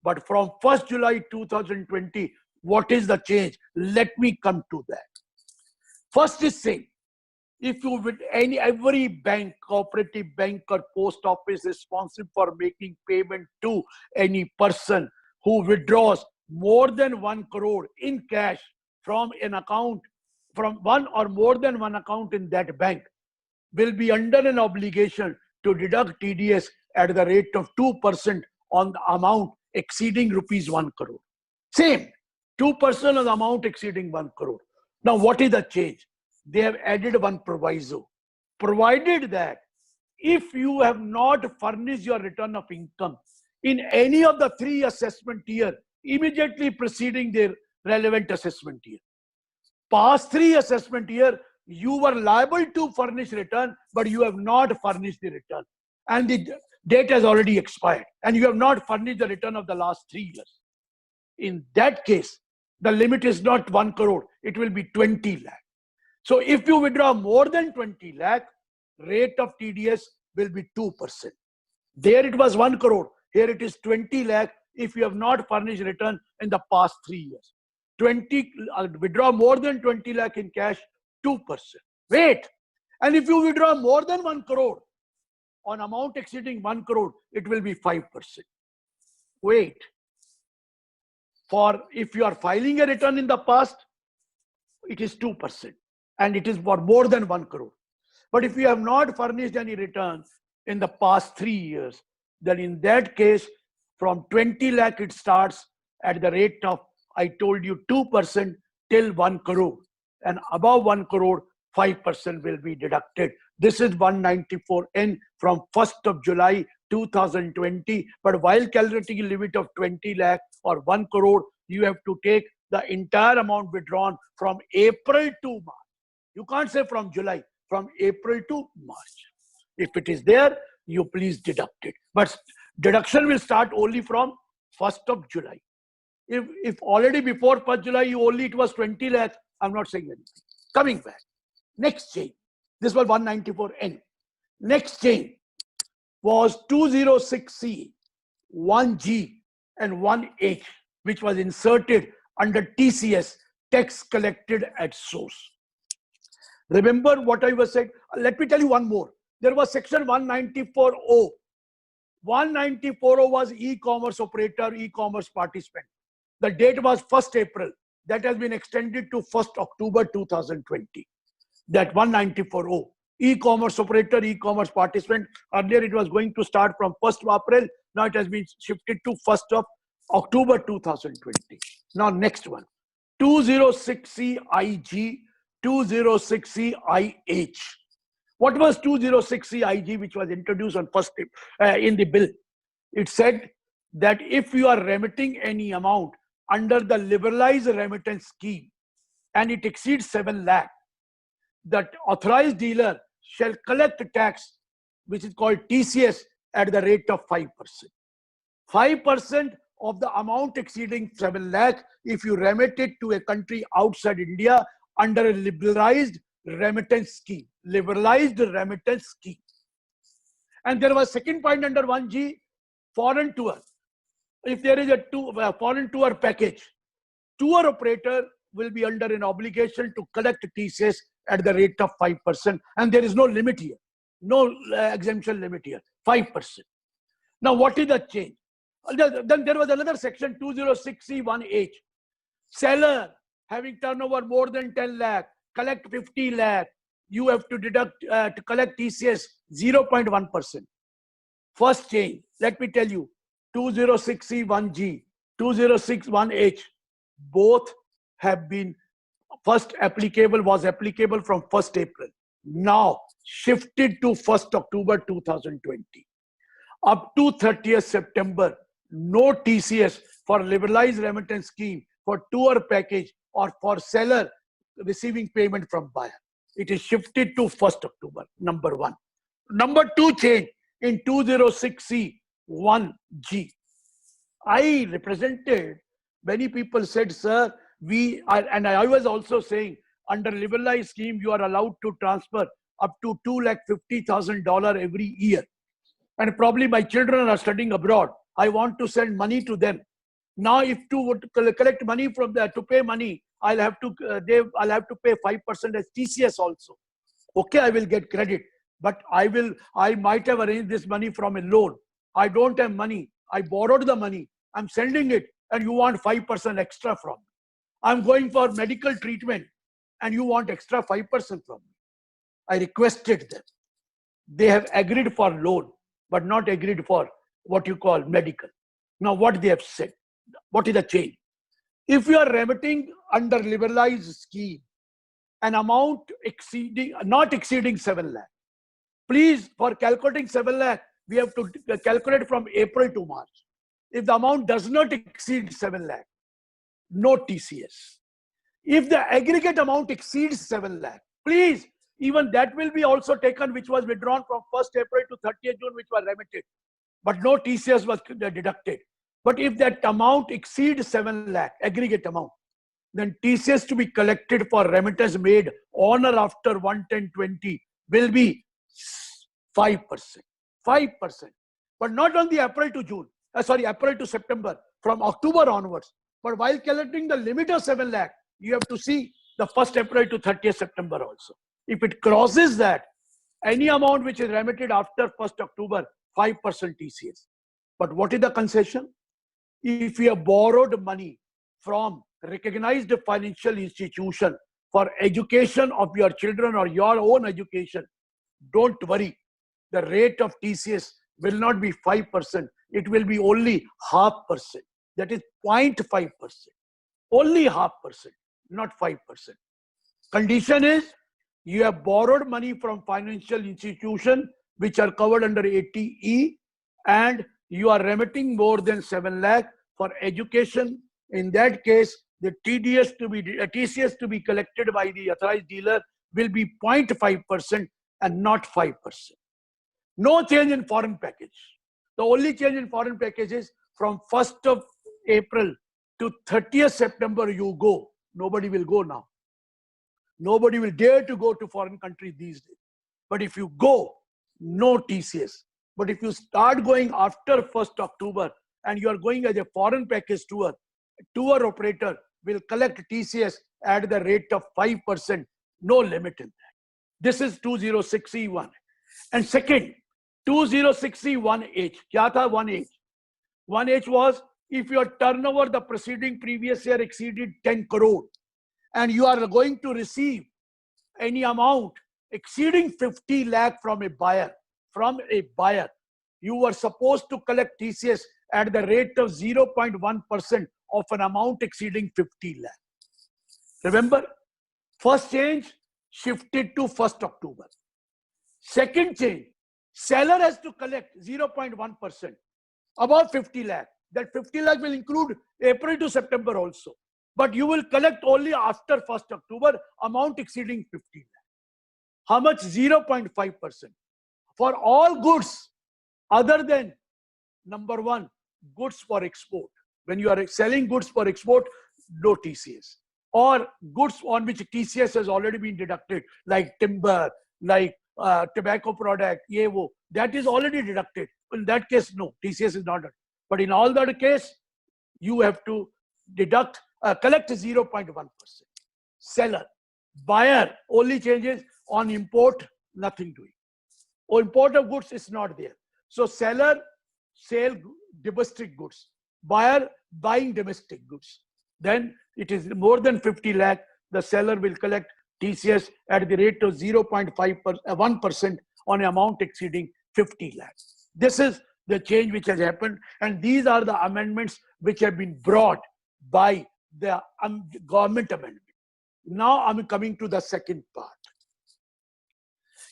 But from 1st July 2020, what is the change? Let me come to that. First is saying, if you with every bank, cooperative bank or post office responsible for making payment to any person who withdraws more than 1 crore in cash from an account, from one or more than one account in that bank, will be under an obligation to deduct TDS at the rate of 2% on the amount exceeding rupees 1 crore. Same, 2% on the amount exceeding 1 crore. Now, what is the change? They have added one proviso, provided that if you have not furnished your return of income in any of the 3 assessment year immediately preceding their relevant assessment year, past 3 assessment year, you were liable to furnish return, but you have not furnished the return, and the date has already expired, and you have not furnished the return of the last 3 years. In that case, the limit is not 1 crore, it will be 20 lakh. So if you withdraw more than 20 lakh, rate of TDS will be 2%. There it was 1 crore, here it is 20 lakh if you have not furnished return in the past 3 years. Withdraw more than 20 lakh in cash, 2%. Wait, and if you withdraw more than 1 crore on amount exceeding 1 crore, it will be 5%. Wait, for if you are filing a return in the past, it is 2%, and it is for more than 1 crore. But if you have not furnished any return in the past 3 years, then in that case, from 20 lakh it starts at the rate of, I told you, 2% till 1 crore, and above 1 crore, 5% will be deducted. This is 194N from 1st of July 2020. But while calculating a limit of 20 lakh or 1 crore, you have to take the entire amount withdrawn from April to March. You can't say from July, from April to March. If it is there, you please deduct it. But deduction will start only from 1st of July. If already before 1st July, it was 20 lakh, I'm not saying anything. Coming back. Next change. This was 194N. Next change was 206C, 1G, and 1H, which was inserted under TCS, tax collected at source. Remember what I was saying? Let me tell you one more. There was section 194O. 194O was e-commerce operator, e-commerce participant. The date was 1st April. That has been extended to 1st October 2020. That 194O. E-commerce operator, e-commerce participant. Earlier it was going to start from 1st of April. Now it has been shifted to 1st of October 2020. Now next one. 206CIG, 206CIH. What was 206CIG, which was introduced on 1st in the bill? It said that if you are remitting any amount under the liberalized remittance scheme and it exceeds 7 lakh, that authorized dealer shall collect tax, which is called TCS, at the rate of 5%. 5% of the amount exceeding 7 lakh if you remit it to a country outside India under a liberalized remittance scheme. Liberalized remittance scheme. And there was second point under 1G, foreign tour. If there is a foreign tour package, tour operator will be under an obligation to collect TCS at the rate of 5%. And there is no limit here. No exemption limit here. 5%. Now, what is the change? Then there was another section, 206C1H. Seller having turnover more than 10 lakh, collect 50 lakh, you have to deduct, to collect TCS 0.1%. First change, let me tell you, 206C1G, 206C1H, both have been, first applicable was applicable from 1st April. Now shifted to 1st October 2020. Up to 30th September, no TCS for liberalized remittance scheme, for tour package, or for seller receiving payment from buyer. It is shifted to 1st October, number 1. Number 2 change in 206C1G. I represented, many people said, sir, and I was also saying, under liberalized scheme, you are allowed to transfer up to $250,000 every year. And probably my children are studying abroad. I want to send money to them. Now, if to would collect money from there to pay money, I'll have to pay 5% as TCS also. Okay, I will get credit, but I might have arranged this money from a loan. I don't have money. I borrowed the money. I'm sending it, and you want 5% extra from me. I'm going for medical treatment, and you want extra 5% from me. I requested them. They have agreed for loan, but not agreed for what you call medical. Now, what they have said, what is the change? If you are remitting under liberalized scheme, an amount not exceeding 7 lakh, please, for calculating 7 lakh, we have to calculate from April to March. If the amount does not exceed 7 lakh, no TCS. If the aggregate amount exceeds 7 lakh, please, even that will be also taken, which was withdrawn from 1st April to 30th June, which was remitted. But no TCS was deducted. But if that amount exceeds 7 lakh, aggregate amount, then TCS to be collected for remittance made on or after 1/10/20 will be 5%. 5%. But not on the April to June. April to September, from October onwards. But while collecting the limit of 7 lakh, you have to see the 1st April to 30th September also. If it crosses that, any amount which is remitted after 1st October, 5% TCS. But what is the concession? If you have borrowed money from recognized financial institution for education of your children or your own education, don't worry. The rate of TCS will not be 5%. It will be only 0.5%. That is 0.5%. Only 0.5%, not 5%. Condition is you have borrowed money from financial institution which are covered under 80E, and you are remitting more than 7 lakh for education. In that case, the TCS to be collected by the authorized dealer will be 0.5% and not 5%. No change in foreign package. The only change in foreign package is from 1st of April to 30th September you go. Nobody will go now. Nobody will dare to go to foreign countries these days. But if you go, no TCS. But if you start going after 1st October and you are going as a foreign package tour operator will collect TCS at the rate of 5%, no limit in that. This is 206E1. And second, 206E1H. Kya tha 1H? 1H was if your turnover the preceding previous year exceeded 10 crore and you are going to receive any amount exceeding 50 lakh from a buyer, you were supposed to collect TCS at the rate of 0.1% of an amount exceeding 50 lakh. Remember, first change shifted to 1st October. Second change, seller has to collect 0.1% above 50 lakh. That 50 lakh will include April to September also. But you will collect only after 1st October amount exceeding 50 lakh. How much? 0.5%. For all goods other than number 1, goods for export. When you are selling goods for export, no TCS. Or goods on which TCS has already been deducted, like timber, like tobacco product, that is already deducted. In that case, no, TCS is not done. But in all the other case, you have to collect 0.1%. Seller. Buyer only changes on import, nothing doing. Or import of goods is not there. So seller, sale domestic goods. Buyer, buying domestic goods. Then it is more than 50 lakh, the seller will collect TCS at the rate of 0.1% on amount exceeding 50 lakhs. This is the change which has happened, and these are the amendments which have been brought by the government amendment. Now I'm coming to the second part.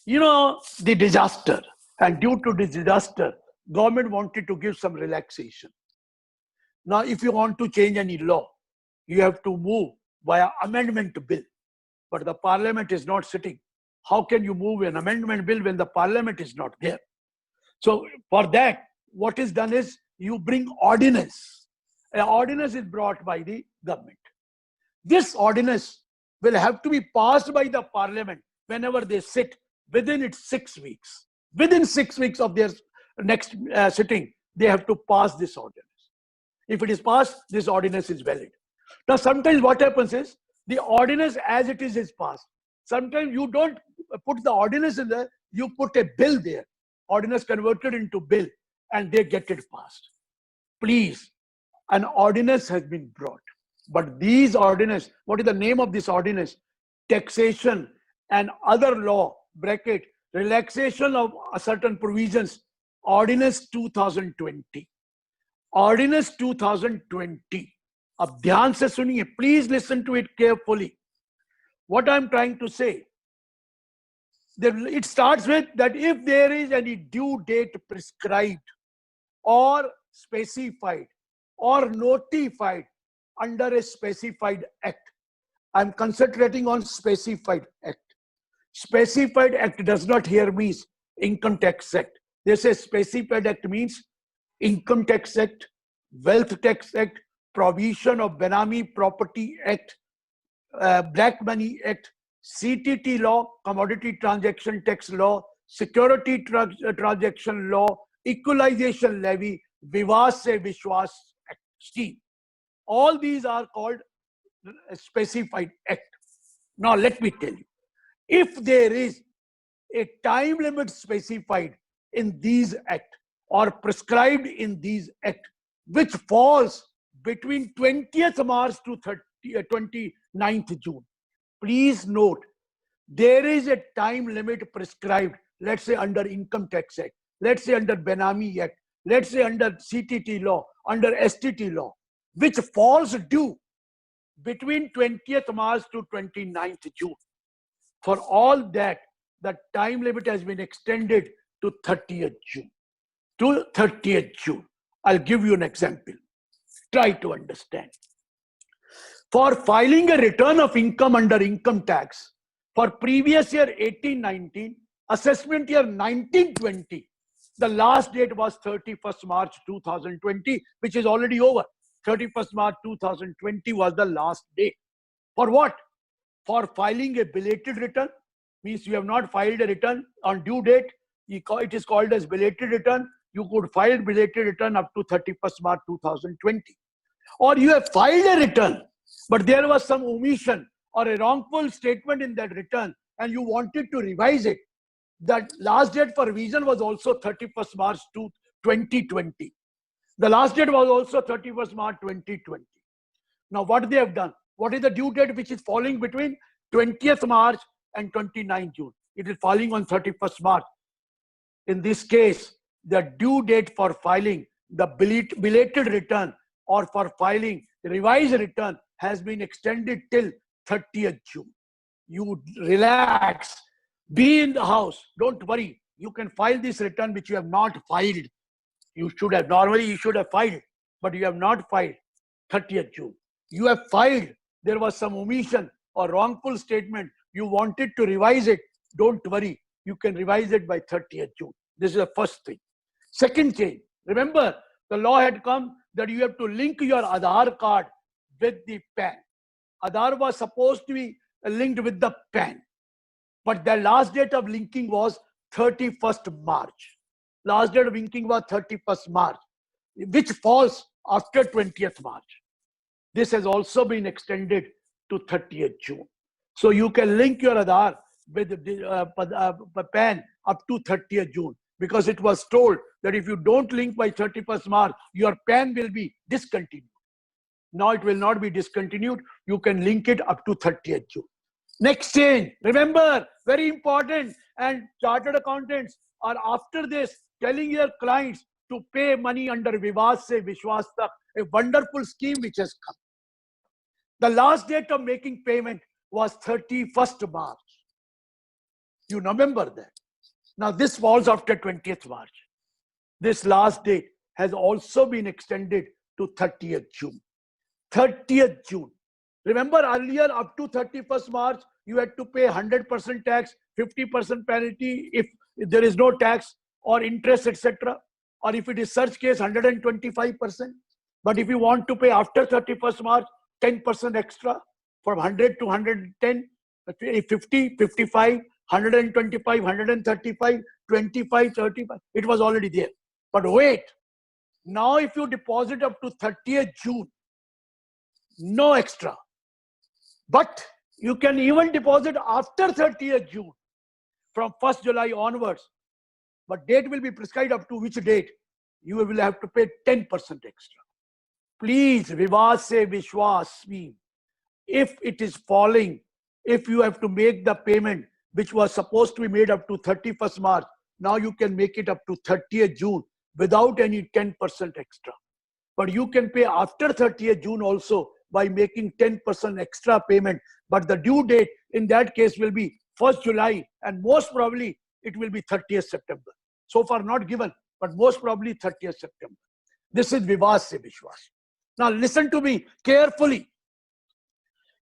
You know, the disaster, and due to the disaster, government wanted to give some relaxation. Now, if you want to change any law, you have to move via amendment bill. But the parliament is not sitting. How can you move an amendment bill when the parliament is not there? So for that, what is done is you bring ordinance. An ordinance is brought by the government. This ordinance will have to be passed by the parliament whenever they sit within its 6 weeks. Within 6 weeks of their next sitting, they have to pass this ordinance. If it is passed, this ordinance is valid. Now, sometimes what happens is, the ordinance as it is passed. Sometimes you don't put the ordinance in there, you put a bill there. Ordinance converted into bill, and they get it passed. Please, an ordinance has been brought. But these ordinance, what is the name of this ordinance? Taxation and other law, bracket, relaxation of certain provisions. Ordinance 2020. Ordinance 2020. अब ध्यान से सुनिए, please listen to it carefully. What I'm trying to say, it starts with that if there is any due date prescribed or specified or notified under a specified act. I'm concentrating on specified act. Specified act does not here mean Income Tax Act. They say specified act means Income Tax Act, Wealth Tax Act, Provision of Benami Property Act, Black Money Act, CTT law, Commodity Transaction Tax law, Security Transaction law, Equalization levy, Vivad se Vishwas Act scheme. All these are called specified act. Now let me tell you, if there is a time limit specified in these act or prescribed in these act, which falls between 20th March to 29th June. Please note, there is a time limit prescribed, let's say under Income Tax Act, let's say under Benami Act, let's say under CTT law, under STT law, which falls due between 20th March to 29th June. For all that, the time limit has been extended to 30th June. To 30th June. I'll give you an example. Try to understand. For filing a return of income under income tax for previous year 18-19, assessment year 19-20, the last date was 31st March 2020, which is already over. 31st March 2020 was the last date. For what? For filing a belated return, means you have not filed a return on due date. It is called as belated return. You could file belated return up to 31st March 2020. Or you have filed a return, but there was some omission or a wrongful statement in that return and you wanted to revise it. That last date for revision was also 31st March 2020. The last date was also 31st March 2020. Now what they have done? What is the due date which is falling between 20th March and 29th June? It is falling on 31st March. In this case, the due date for filing the belated return or for filing revised return has been extended till 30th June. You relax, be in the house, don't worry. You can file this return which you have not filed. You should have, normally you should have filed, but you have not filed 30th June. You have filed, there was some omission or wrongful statement, you wanted to revise it, don't worry, you can revise it by 30th June. This is the first thing. Second change, remember the law had come that you have to link your Aadhaar card with the PAN. Aadhaar was supposed to be linked with the PAN, but the last date of linking was 31st March. Last date of linking was 31st March, which falls after 20th March. This has also been extended to 30th June. So you can link your Aadhaar with the PAN up to 30th June, because it was told that if you don't link by 31st March, your PAN will be discontinued. Now it will not be discontinued. You can link it up to 30th June. Next change, remember, very important, and chartered accountants are after this telling your clients to pay money under Vivad se Vishwas Tak, a wonderful scheme which has come. The last date of making payment was 31st March. You remember that. Now this falls after 20th March. This last date has also been extended to 30th June. 30th June. Remember earlier up to 31st March, you had to pay 100% tax, 50% penalty if there is no tax or interest, etc. Or if it is such case, 125%. But if you want to pay after 31st March, 10% extra from 100 to 110, 50, 55, 125, 135, 25, 35. It was already there. But wait, Now, if you deposit up to 30th June, no extra. But you can even deposit after 30th June from 1st July onwards. But date will be prescribed up to which date? You will have to pay 10% extra. Please, Vivad se Vishwas scheme. If it is falling, if you have to make the payment which was supposed to be made up to 31st March, now you can make it up to 30th June without any 10% extra. But you can pay after 30th June also by making 10% extra payment. But the due date in that case will be 1st July and most probably it will be 30th September. So far not given, but most probably 30th September. This is Vivad se Vishwas. Now listen to me carefully.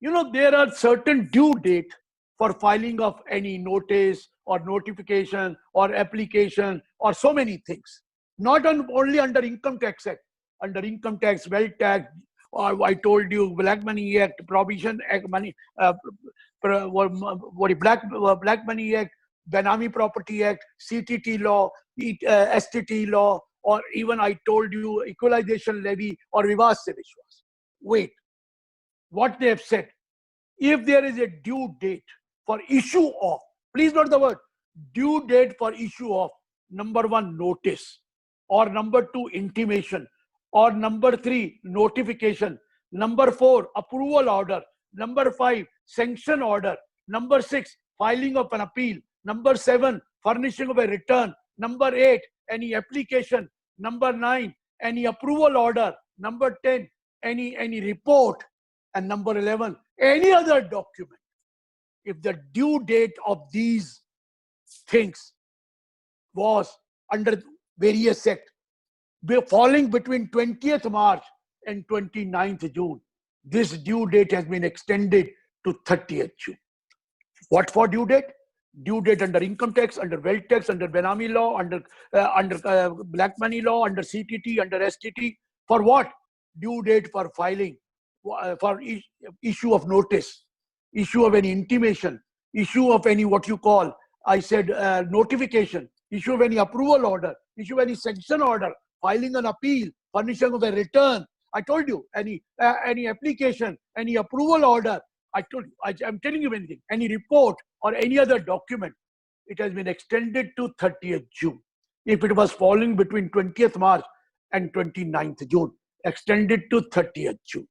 You know, there are certain due date for filing of any notice or notification or application or so many things. Not only under Income Tax Act, under Income Tax, Wealth Tax, or I told you Black Money Act, Prohibition Act, Black Money Act, Benami Property Act, CTT law, STT law, or even I told you Equalization Levy or Vivad se Vishwas. Wait, what they have said, if there is a due date for issue of, please note the word, due date for issue of, number 1, notice, or number 2, intimation, or number 3, notification, number 4, approval order, number 5, sanction order, number 6, filing of an appeal, number 7, furnishing of a return, number 8, any application, number 9, any approval order, number 10, any report, and number 11, any other document. If the due date of these things was under various act falling between 20th March and 29th June, this due date has been extended to 30th June. What for due date? Due date under Income Tax, under Wealth Tax, under Benami law, under Black Money law, under CTT, under STT. For what? Due date for filing, for issue of notice, issue of any intimation, issue of any what you call, I said notification, issue of any approval order, issue of any sanction order, filing an appeal, furnishing of a return. I told you, any application, any approval order, I told you, I'm telling you anything, any report or any other document, it has been extended to 30th June. If it was falling between 20th March and 29th June, extended to 30th June.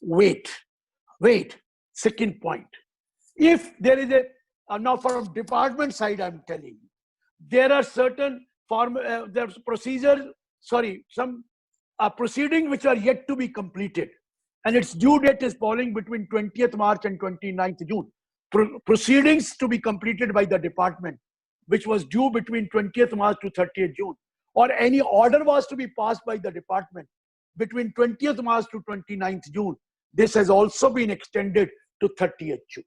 Wait, second point. If there is a, now from department side, I'm telling you, there are certain there's procedures, some proceedings which are yet to be completed. And its due date is falling between 20th March and 29th June. Proceedings to be completed by the department, which was due between 20th March to 30th June. Or any order was to be passed by the department between 20th March to 29th June. This has also been extended to 30th June.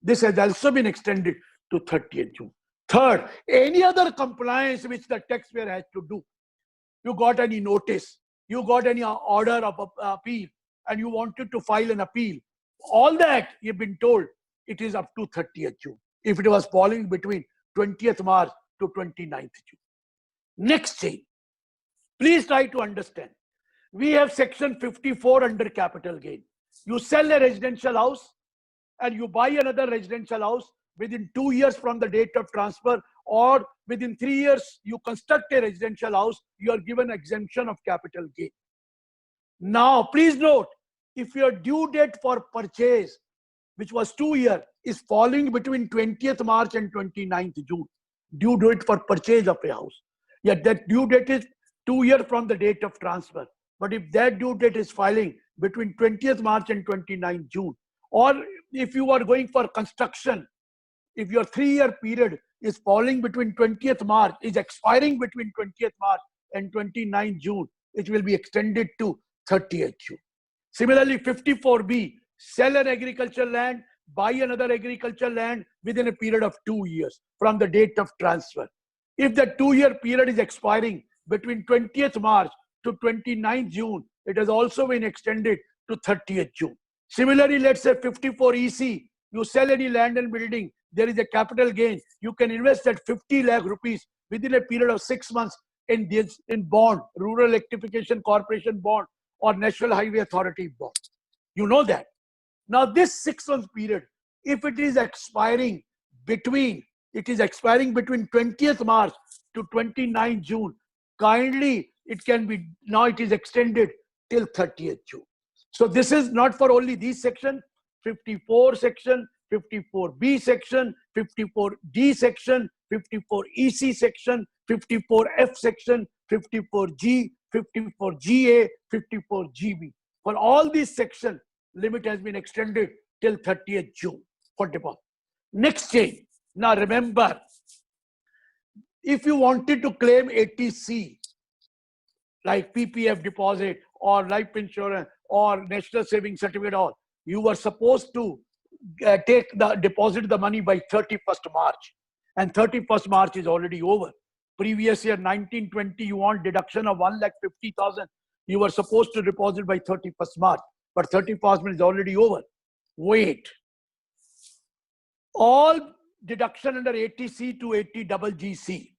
This has also been extended to 30th June. Third, any other compliance which the taxpayer has to do. You got any notice, you got any order of appeal, and you wanted to file an appeal. All that you've been told, it is up to 30th June. If it was falling between 20th March to 29th June. Next thing, please try to understand. We have section 54 under capital gain. You sell a residential house and you buy another residential house within 2 years from the date of transfer, or within 3 years you construct a residential house, you are given exemption of capital gain. Now, please note, if your due date for purchase, which was 2 years, is falling between 20th March and 29th June, due date for purchase of a house, yet that due date is 2 years from the date of transfer. But if that due date is filing between 20th March and 29th June, or if you are going for construction, if your 3-year period is falling between 20th March, is expiring between 20th March and 29th June, it will be extended to 30th June. Similarly, 54B, sell an agricultural land, buy another agricultural land within a period of 2 years from the date of transfer. If the 2-year period is expiring between 20th March to 29th June, it has also been extended to 30th June. Similarly, let's say 54EC, you sell any land and building, there is a capital gain. You can invest at 50 lakh rupees within a period of 6 months. in this, in bond, Rural Electrification Corporation bond or National Highway Authority bond. You know that. Now this 6 months period, if it is expiring between 20th March to 29th June, kindly it can be, now it is extended till 30th June. So this is not for only these section, 54 section, 54B section, 54D section, 54EC section, 54F section, 54G, 54GA, 54GB. For all these sections, limit has been extended till 30th June for deposit. Next change. Now remember, if you wanted to claim 80C, like PPF deposit or life insurance or national savings certificate, all, you were supposed to deposit the money by 31st March. And 31st March is already over. Previous year, 1920, you want deduction of 1,50,000. You were supposed to deposit by 31st March. But 31st March is already over. Wait. All deduction under 80C to 80GC,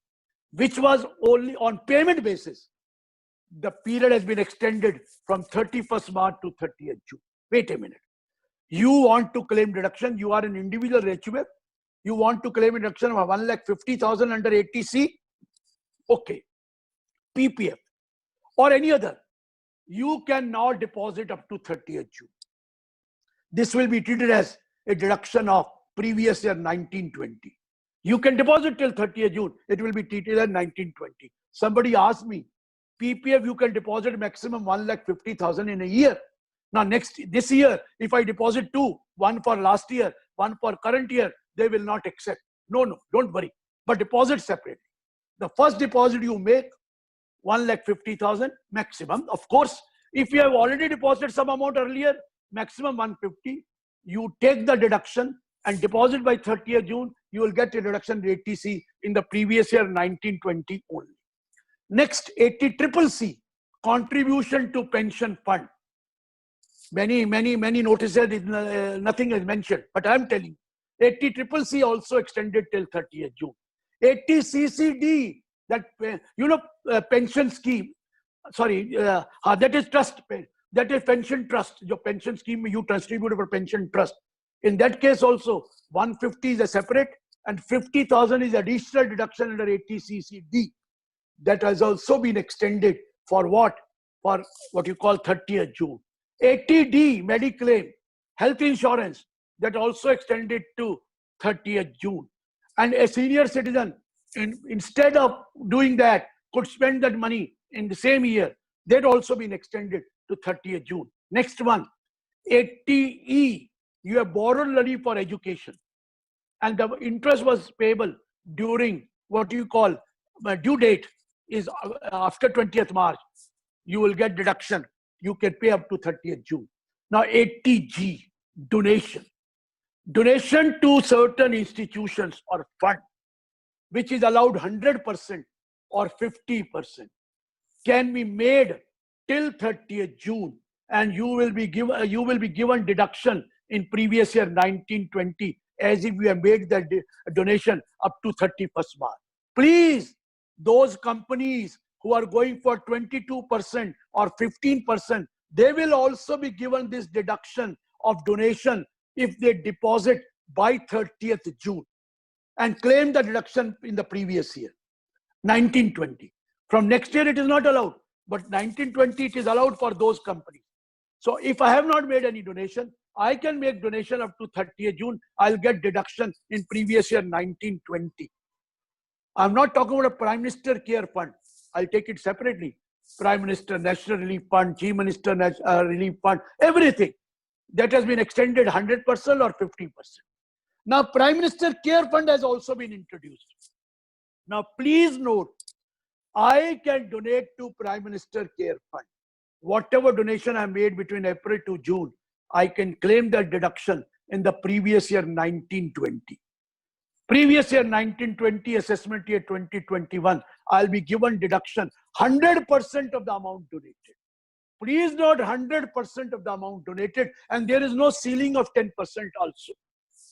which was only on payment basis, the period has been extended from 31st March to 30th June. Wait a minute. You want to claim deduction, you are an individual HUF, you want to claim a deduction of 1,50,000 under 80C, okay. PPF or any other, you can now deposit up to 30th June. This will be treated as a deduction of previous year 1920. You can deposit till 30th June. It will be treated as 1920. Somebody asked me, PPF you can deposit maximum 1,50,000 in a year. Now this year, if I deposit two, one for last year, one for current year, they will not accept. No, don't worry. But deposit separately. The first deposit you make, 1,50,000 maximum. Of course, if you have already deposited some amount earlier, maximum 150. You take the deduction and deposit by 30th June, you will get a deduction 80C in the previous year 1920 only. Next, 80CCC, contribution to pension fund. Many notices, nothing is mentioned, but I am telling you, 80CCC also extended till 30th June. 80CCD, that pension scheme, sorry, that is trust, that is pension trust. Your pension scheme you contribute for pension trust. In that case also, 150 is a separate and 50,000 is additional deduction under 80CCD. That has also been extended for what? For what you call 30th June. 80D, Mediclaim, health insurance, that also extended to 30th June. And a senior citizen, instead of doing that, could spend that money in the same year. That also been extended to 30th June. Next one, 80E, you have borrowed money for education. And the interest was payable during what you call due date is after 20th March. You will get deduction. You can pay up to 30th June. Now 80G, donation. Donation to certain institutions or fund, which is allowed 100% or 50%, can be made till 30th June, and you will be given deduction in previous year 1920 as if you have made that donation up to 31st March. Please, those companies who are going for 22% or 15%, they will also be given this deduction of donation if they deposit by 30th June and claim the deduction in the previous year, 1920. From next year, it is not allowed, but 1920, it is allowed for those companies. So if I have not made any donation, I can make donation up to 30th June. I'll get deduction in previous year, 1920. I'm not talking about a Prime Minister Care Fund. I'll take it separately. Prime Minister National Relief Fund, Chief Minister Relief Fund, everything. That has been extended 100% or 50%. Now, Prime Minister Care Fund has also been introduced. Now, please note, I can donate to Prime Minister Care Fund. Whatever donation I made between April to June, I can claim that deduction in the previous year 1920. Previous year 1920, assessment year 2021, I'll be given deduction 100% of the amount donated. Please note 100% of the amount donated, and there is no ceiling of 10% also.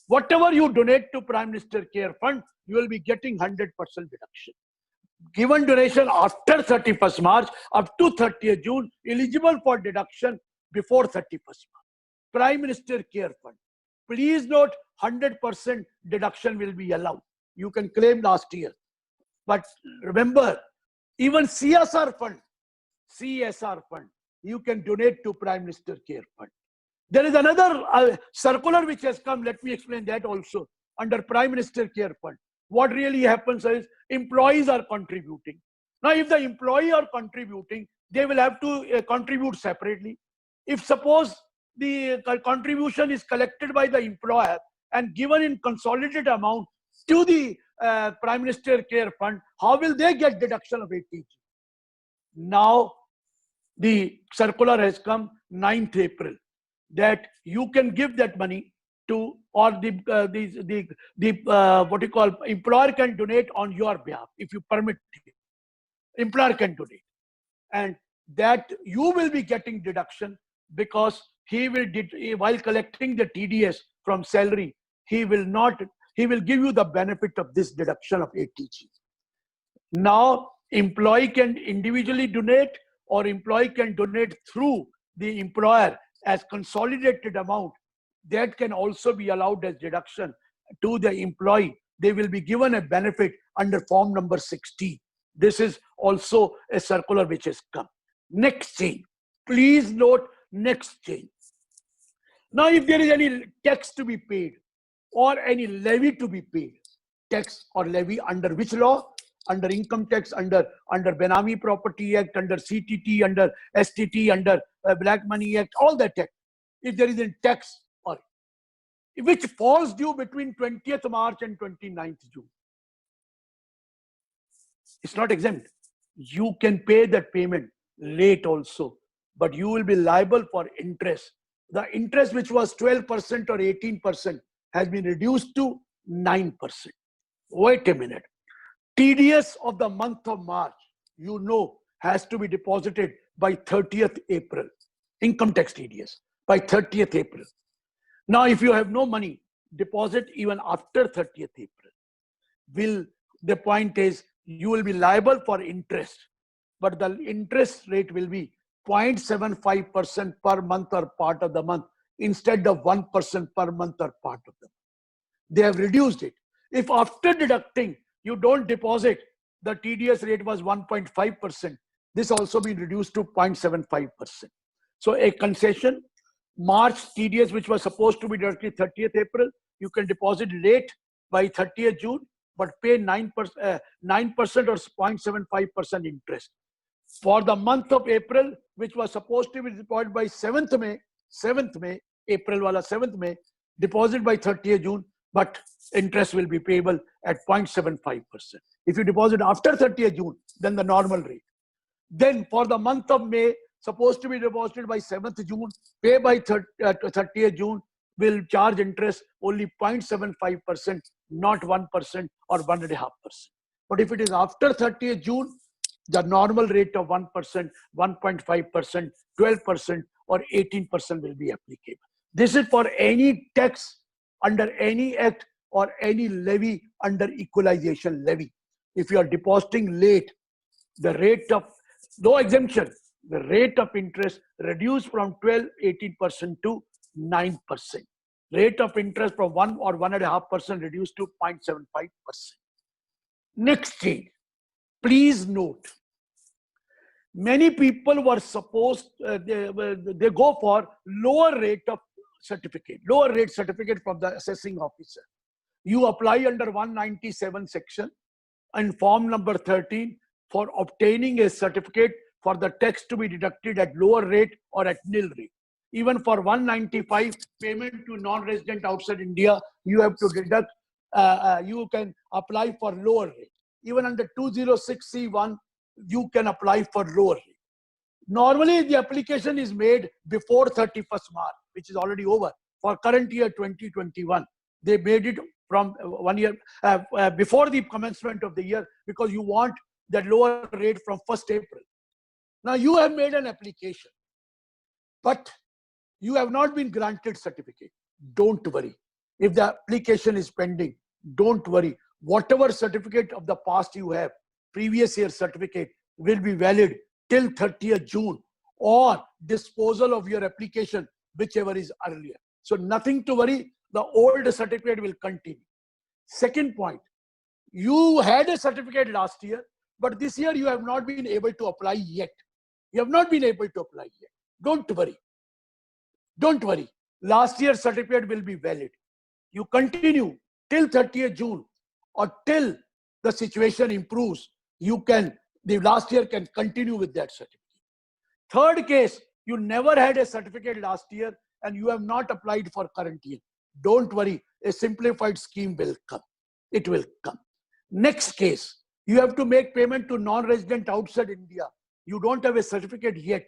Whatever you donate to Prime Minister Care Fund, you will be getting 100% deduction. given donation after 31st March up to 30th June, eligible for deduction before 31st March. Prime Minister Care Fund. Please note 100% deduction will be allowed. You can claim last year. But remember, even CSR fund, you can donate to Prime Minister Care Fund. There is another circular which has come. Let me explain that also. Under Prime Minister Care Fund, what really happens is employees are contributing. Now, if the employee are contributing, they will have to contribute separately. If suppose the contribution is collected by the employer and given in consolidated amount to the Prime Minister Care Fund, how will they get deduction of 80G? Now, the circular has come 9th April that you can give that money to, or the what you call, employer can donate on your behalf if you permit it. Employer can donate, and that you will be getting deduction because he will, while collecting the TDS from salary, he will give you the benefit of this deduction of 80G. Now, employee can individually donate, or employee can donate through the employer as consolidated amount. That can also be allowed as deduction to the employee. They will be given a benefit under form number 16. This is also a circular which has come. Next change. Please note next change. Now, if there is any tax to be paid or any levy to be paid, tax or levy under which law? Under income tax, under Benami Property Act, under CTT, under STT, under Black Money Act, all that tax. If there is a tax or which falls due between 20th March and 29th June, it's not exempt. You can pay that payment late also, but you will be liable for interest. The interest which was 12% or 18% has been reduced to 9%. Wait a minute. TDS of the month of March, you know, has to be deposited by 30th April. Income tax TDS by 30th April. Now, if you have no money, deposit even after 30th April. The point is, you will be liable for interest, but the interest rate will be 0.75% per month or part of the month instead of 1% per month or part of the month. They have reduced it. If after deducting, you don't deposit, the TDS rate was 1.5%. This also been reduced to 0.75%. So a concession, March TDS, which was supposed to be deducted 30th April, you can deposit late by 30th June, but pay 9% or 0.75% interest. For the month of April, which was supposed to be deposited by 7th May, April wala 7th May, deposit by 30th June, but interest will be payable at 0.75%. If you deposit after 30th June, then the normal rate. Then for the month of May, supposed to be deposited by 7th June, pay by 30th June, will charge interest only 0.75%, not 1% or 1.5%. But if it is after 30th June, the normal rate of 1%, 1.5%, 12% or 18% will be applicable. This is for any tax under any act or any levy under equalization levy. If you are depositing late, the rate of, no exemption, the rate of interest reduced from 18% to 9%. Rate of interest from 1 or 1.5% reduced to 0.75%. Next change. Please note, many people were supposed, they go for lower rate certificate from the assessing officer. You apply under 197 section and form number 13 for obtaining a certificate for the tax to be deducted at lower rate or at nil rate. Even for 195 payment to non-resident outside India, you have to deduct, you can apply for lower rate. Even under 206C1, you can apply for lower rate. Normally, the application is made before 31st March, which is already over. For current year 2021, they made it from 1 year before the commencement of the year because you want that lower rate from 1st April. Now, you have made an application, but you have not been granted certificate. Don't worry. If the application is pending, don't worry. Whatever certificate of the past you have, previous year certificate will be valid till 30th June, or disposal of your application, whichever is earlier. So nothing to worry, the old certificate will continue. Second point, you had a certificate last year, but this year you have not been able to apply yet. You have not been able to apply yet. Don't worry. Don't worry. Last year's certificate will be valid. You continue till 30th June or till the situation improves. You can, the last year can continue with that certificate. Third case, you never had a certificate last year and you have not applied for current year. Don't worry, a simplified scheme will come. It will come. Next case, you have to make payment to non-resident outside India. You don't have a certificate yet,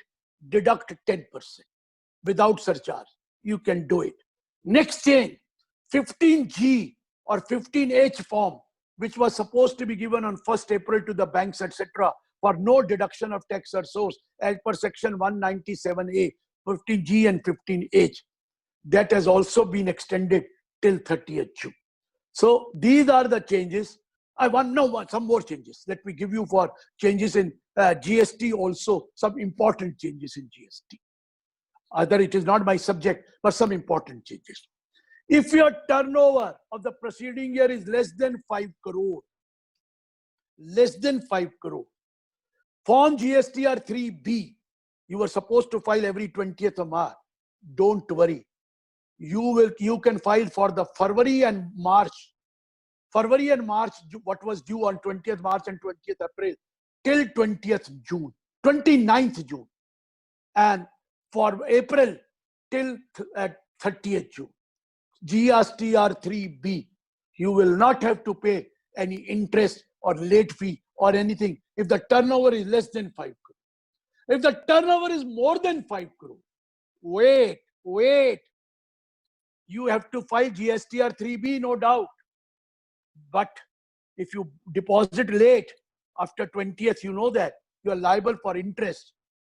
deduct 10% without surcharge. You can do it. Next change, 15G or 15H form, which was supposed to be given on 1st April to the banks, etc., for no deduction of tax or source as per section 197A, 15G and 15H. That has also been extended till 30th June. So these are the changes. I want now some more changes. Let me give you for changes in GST also, some important changes in GST. Either it is not my subject, but some important changes. If your turnover of the preceding year is less than 5 crore, Form GSTR 3B, you were supposed to file every 20th of March. Don't worry. You can file for the February and March. February and March, what was due on 20th March and 20th April, till 20th June, 29th June. And for April, till 30th June. GSTR 3B, you will not have to pay any interest or late fee or anything if the turnover is less than 5 crore. If the turnover is more than 5 crore, wait. You have to file GSTR 3B, no doubt. But if you deposit late, after 20th, you know that you are liable for interest.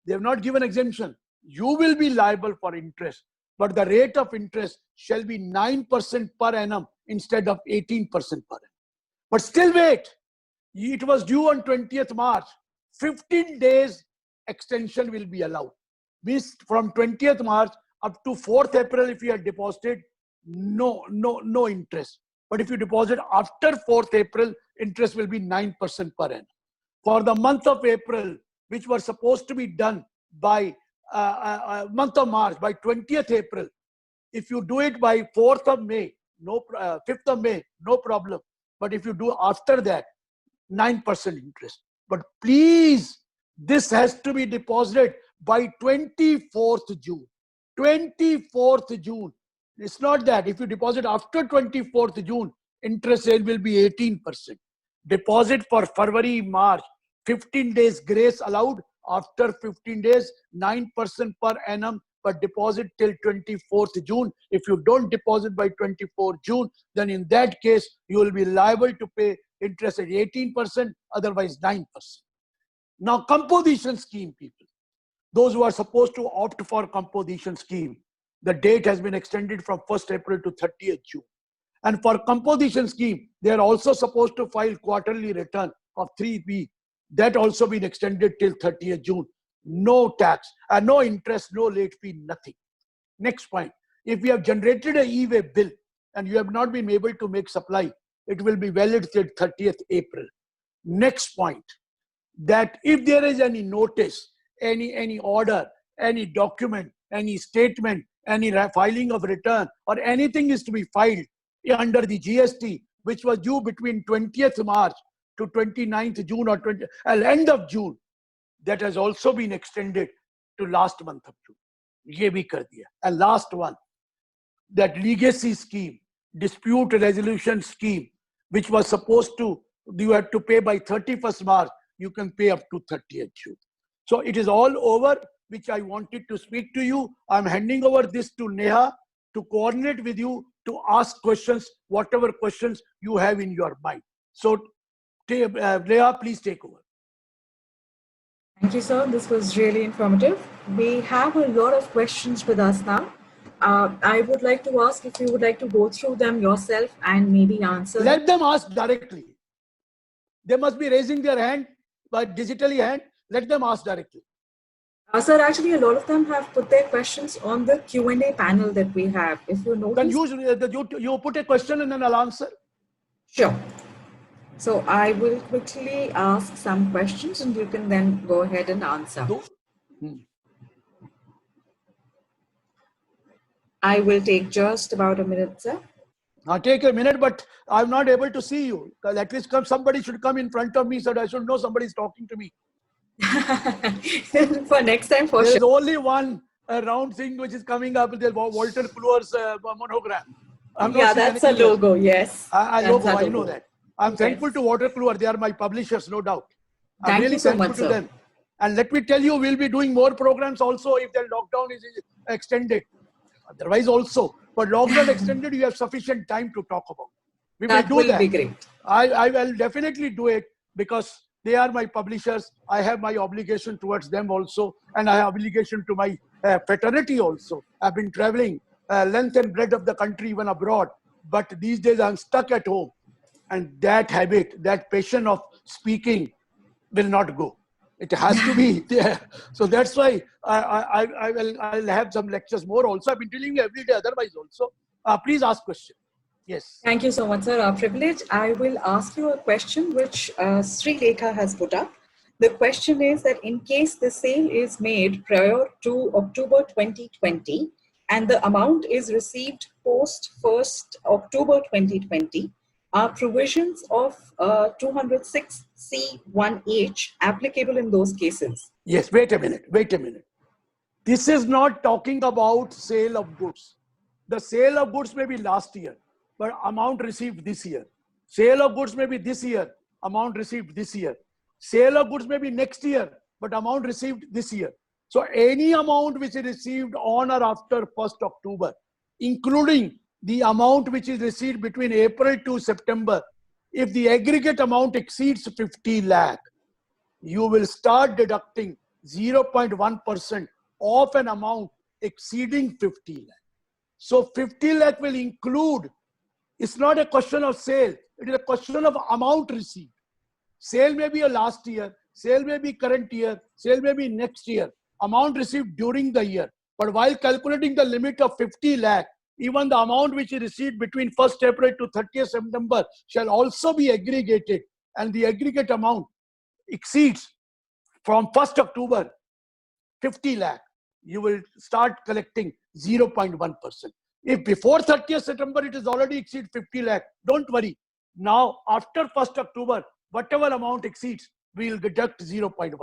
They have not given exemption. You will be liable for interest, but the rate of interest shall be 9% per annum instead of 18% per annum. But still wait. It was due on 20th March. 15 days extension will be allowed. Means from 20th March up to 4th April, if you had deposited, no interest. But if you deposit after 4th April, interest will be 9% per annum. For the month of April, which was supposed to be done by month of March, by 20th April, if you do it by 4th of May, 5th of May, no problem. But if you do after that, 9% interest. But please, this has to be deposited by 24th June. 24th June. It's not that. If you deposit after 24th June, interest rate will be 18%. Deposit for February, March, 15 days grace allowed. After 15 days, 9% per annum, but deposit till 24th June. If you don't deposit by 24th June, then in that case, you will be liable to pay interest at 18%, otherwise 9%. Now, composition scheme people. Those who are supposed to opt for composition scheme, the date has been extended from 1st April to 30th June. And for composition scheme, they are also supposed to file quarterly return of 3B. That also been extended till 30th June. No tax, no interest, no late fee, nothing. Next point, if you have generated an e-way bill and you have not been able to make supply, it will be valid till 30th April. Next point, that if there is any notice, any order, any document, any statement, any filing of return, or anything is to be filed under the GST, which was due between 20th March to 29th June or end of June, that has also been extended to last month of June. Ye bhi kar diya. And last one, that legacy scheme, dispute resolution scheme, which was supposed to, you had to pay by 31st March, you can pay up to 30th June. So it is all over, which I wanted to speak to you. I'm handing over this to Neha to coordinate with you, to ask questions, whatever questions you have in your mind. So Neha, please take over. Thank you, sir. This was really informative. We have a lot of questions with us now. I would like to ask if you would like to go through them yourself and maybe answer. Let them ask directly. They must be raising their hand, but digitally hand. Let them ask directly. Sir, actually, a lot of them have put their questions on the Q&A panel that we have. If you notice, Then you put a question and then I'll answer. Sure. So I will quickly ask some questions and you can then go ahead and answer. I will take just about a minute, sir. I'll take a minute, but I'm not able to see you. At least somebody should come in front of me so that I should know somebody's talking to me. For next time, for There's sure. only one round thing which is coming up with the Walter Kluwer's monogram. Yeah, that's a logo, yes. I know that. I'm thankful to Walter Kluwer. They are my publishers, no doubt. I'm really thankful to them. And let me tell you, we'll be doing more programs also if the lockdown is extended. Otherwise also. But lockdown extended, you have sufficient time to talk about. We will do that. That will be great. I will definitely do it because they are my publishers. I have my obligation towards them also. And I have obligation to my fraternity also. I've been traveling length and breadth of the country, even abroad. But these days I'm stuck at home. And that habit, that passion of speaking will not go. It has to be there. So that's why I'll have some lectures more also. I've been telling you every day otherwise also. Please ask question. Yes. Thank you so much, sir. Our privilege. I will ask you a question which Sri Lekha has put up. The question is that in case the sale is made prior to October 2020 and the amount is received post 1st October 2020, are provisions of 206C1H applicable in those cases? Yes, wait a minute. This is not talking about sale of goods. The sale of goods may be last year, but amount received this year. Sale of goods may be this year, amount received this year. Sale of goods may be next year, but amount received this year. So any amount which is received on or after 1st October, including the amount which is received between April to September, if the aggregate amount exceeds 50 lakh, you will start deducting 0.1% of an amount exceeding 50 lakh. So 50 lakh will include, it's not a question of sale, it is a question of amount received. Sale may be a last year, sale may be current year, sale may be next year, amount received during the year. But while calculating the limit of 50 lakh, even the amount which is received between 1st April to 30th September shall also be aggregated, and the aggregate amount exceeds from 1st October 50 lakh, you will start collecting 0.1%. If before 30th September it is already exceed 50 lakh, don't worry. Now after 1st October, whatever amount exceeds, we will deduct 0.1%.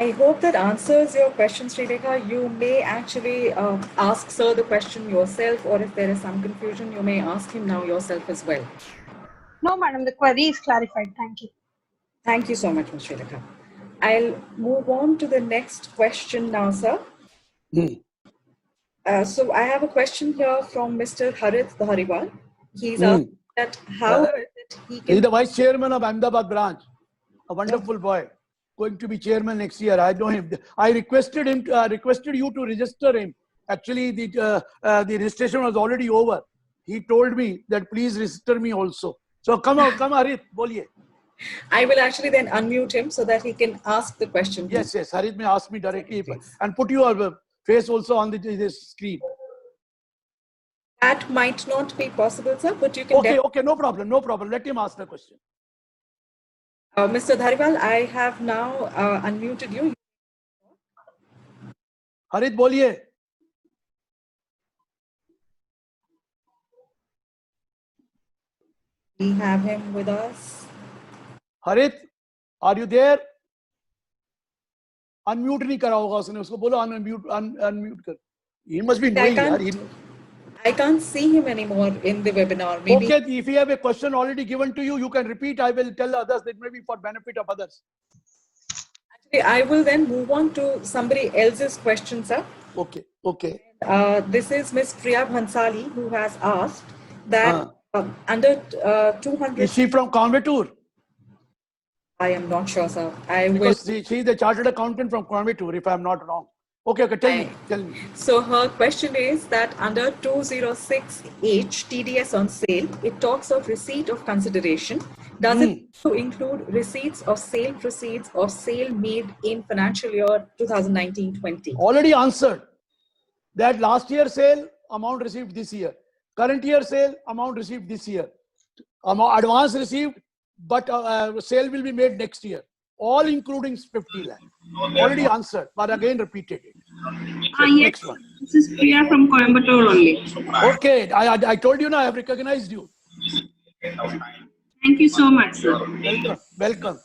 I hope that answers your question, Sri Lekha. You may actually ask sir the question yourself, or if there is some confusion, you may ask him now yourself as well. No, madam, the query is clarified. Thank you. Thank you so much, Ms. Sri Lekha. I'll move on to the next question now, sir. So I have a question here from Mr. Harith Dhariwal. He's asking that how he can... He's the vice chairman of Ahmedabad branch, a wonderful boy, going to be chairman next year. I know him. I requested him, requested you to register him. Actually, the registration was already over. He told me that please register me also. So come Harith, boliye. I will actually then unmute him so that he can ask the question. Yes, Harith may ask me directly and put your face also on this screen. That might not be possible, sir, but you can... Okay, no problem. Let him ask the question. Mr. Dhariwal, I have now unmuted you. Harith, boliye. We have him with us. Harith, are you there? Unmute नहीं करा होगा उसने, उसको बोलो unmute कर. He must be doing. I can't see him anymore in the webinar. Maybe... Okay, if you have a question already given to you, you can repeat. I will tell others that may be for benefit of others. Actually, I will then move on to somebody else's question, sir. Okay. This is Ms. Priya Bhansali, who has asked that under 200... Is she from Coimbatore? I am not sure, sir. Because she is a chartered accountant from Coimbatore, if I am not wrong. Okay, tell me. So her question is that under 206H TDS on sale, it talks of receipt of consideration. Does it also include receipts of sale proceeds of sale made in financial year 2019-20? Already answered. That last year sale, amount received this year. Current year sale, amount received this year. Advance received, but sale will be made next year. All including 50 lakh. Already answered, but again repeated it. So Yes, next one. this is Priya from Coimbatore only. Okay, I told you now, I have recognized you. Thank you so much, sir. Welcome.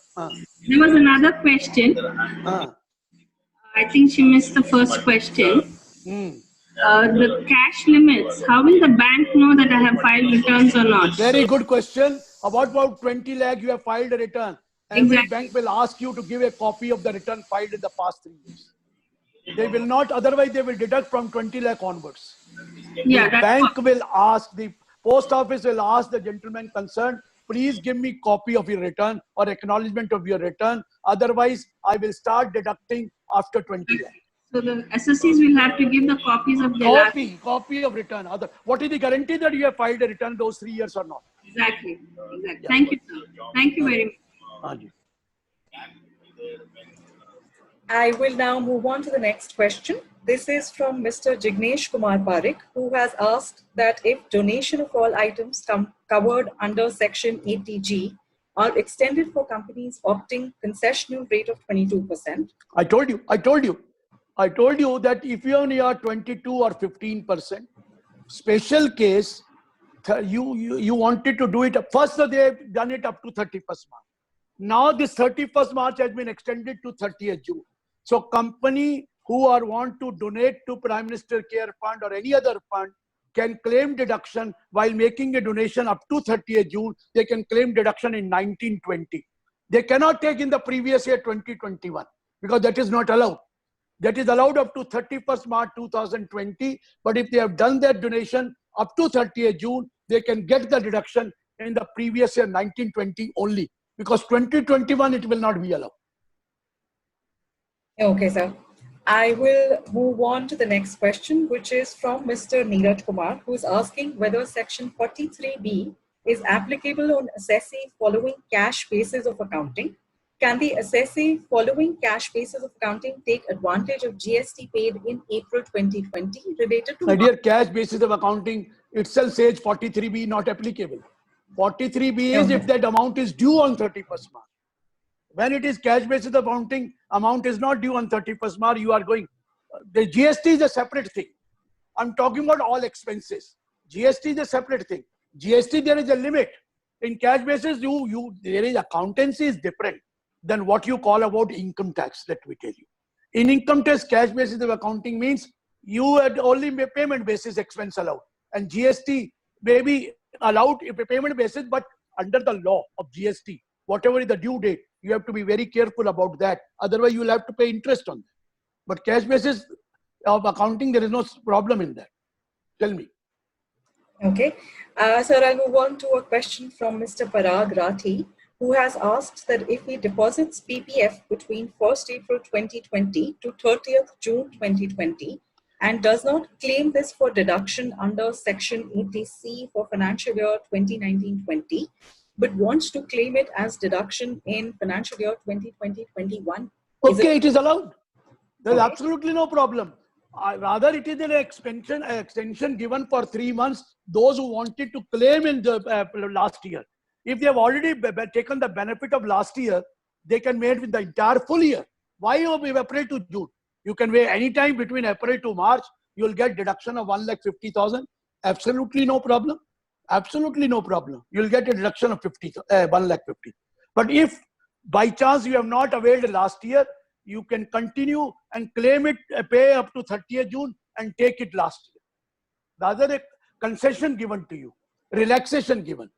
There was another question. I think she missed the first question. The cash limits, how will the bank know that I have filed returns or not? Very good question. About 20 lakh you have filed a return. Every bank will ask you to give a copy of the return filed in the past 3 years. They will not, otherwise they will deduct from 20 lakh onwards. Yeah, the bank will ask, the post office will ask the gentleman concerned, please give me copy of your return or acknowledgement of your return. Otherwise, I will start deducting after 20 lakh. So the SSCs will have to give the copies of their copy of return. What is the guarantee that you have filed a return those 3 years or not? Exactly. Yeah. Thank you, sir. Thank you very much. I will now move on to the next question. This is from Mr. Jignesh Kumar Parekh, who has asked that if donation of all items covered under Section 80G are extended for companies opting concessional rate of 22%. I told you that if you only are 22 or 15%, special case, you wanted to do it. First, they've done it up to 31st March. Now this 31st March has been extended to 30th June. So company who want to donate to Prime Minister Care Fund or any other fund can claim deduction while making a donation up to 30th June. They can claim deduction in 1920. They cannot take in the previous year 2021 because that is not allowed. That is allowed up to 31st March 2020. But if they have done their donation up to 30th June, they can get the deduction in the previous year 1920 only. Because 2021 it will not be allowed. Okay, sir. I will move on to the next question, which is from Mr. Neeraj Kumar, who is asking whether Section 43B is applicable on assessee following cash basis of accounting. Can the assessee following cash basis of accounting take advantage of GST paid in April 2020 related to... My dear, cash basis of accounting itself says 43B not applicable. 43B is if that amount is due on 31st March. When it is cash basis of accounting, amount is not due on 31st March, you are going. The GST is a separate thing. I'm talking about all expenses. GST is a separate thing. GST, there is a limit. In cash basis, there is accountancy is different than what you call about income tax, let me tell you. In income tax, cash basis of accounting means you had only payment basis expense allowed. And GST may be allowed if a payment basis, but under the law of GST, whatever is the due date, you have to be very careful about that. Otherwise, you will have to pay interest on that. But cash basis of accounting, there is no problem in that. Tell me. Okay. Sir, I'll move on to a question from Mr. Parag Rathi, who has asked that if he deposits PPF between 1st April 2020 to 30th June 2020 and does not claim this for deduction under Section 80C for financial year 2019-20, but wants to claim it as deduction in financial year 2020-21. Okay, it is allowed. There's absolutely no problem. Rather, it is an extension given for 3 months. Those who wanted to claim in the last year, if they have already taken the benefit of last year, they can make with the entire full year. Why April to June? You can wait any time between April to March. You will get deduction of 1,50,000. Absolutely no problem. Absolutely no problem. You will get a deduction of 1,50,000. But if by chance you have not availed last year, you can continue and claim it, pay up to 30th June and take it last year. Rather a concession given to you, relaxation given.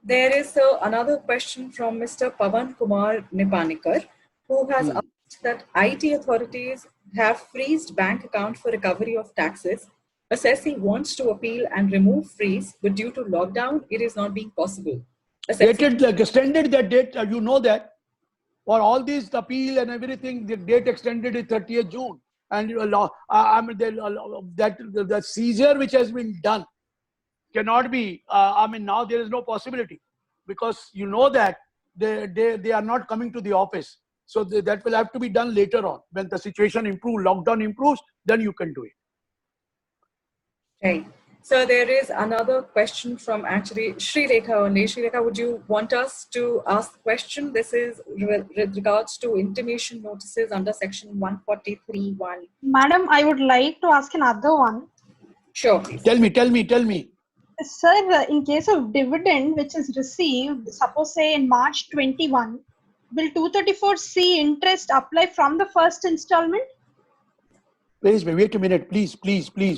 There is another question from Mr. Pavan Kumar Nipanikar, who has asked that IT authorities have freezed bank account for recovery of taxes. Assessee wants to appeal and remove freeze, but due to lockdown, it is not being possible. Extended that date, you know that. For all these appeal and everything, the date extended is 30th June. And the seizure which has been done cannot be, now there is no possibility, because you know that they are not coming to the office. So that will have to be done later on. When the situation improves, lockdown improves, then you can do it. Okay. So there is another question from actually Sri Rekha only. Sri Rekha, would you want us to ask the question? This is with regards to intimation notices under section 143(1). Madam, I would like to ask another one. Sure, please. Tell me. Sir, in case of dividend which is received, suppose say in March 21, will 234C interest apply from the first installment? Wait a minute, please,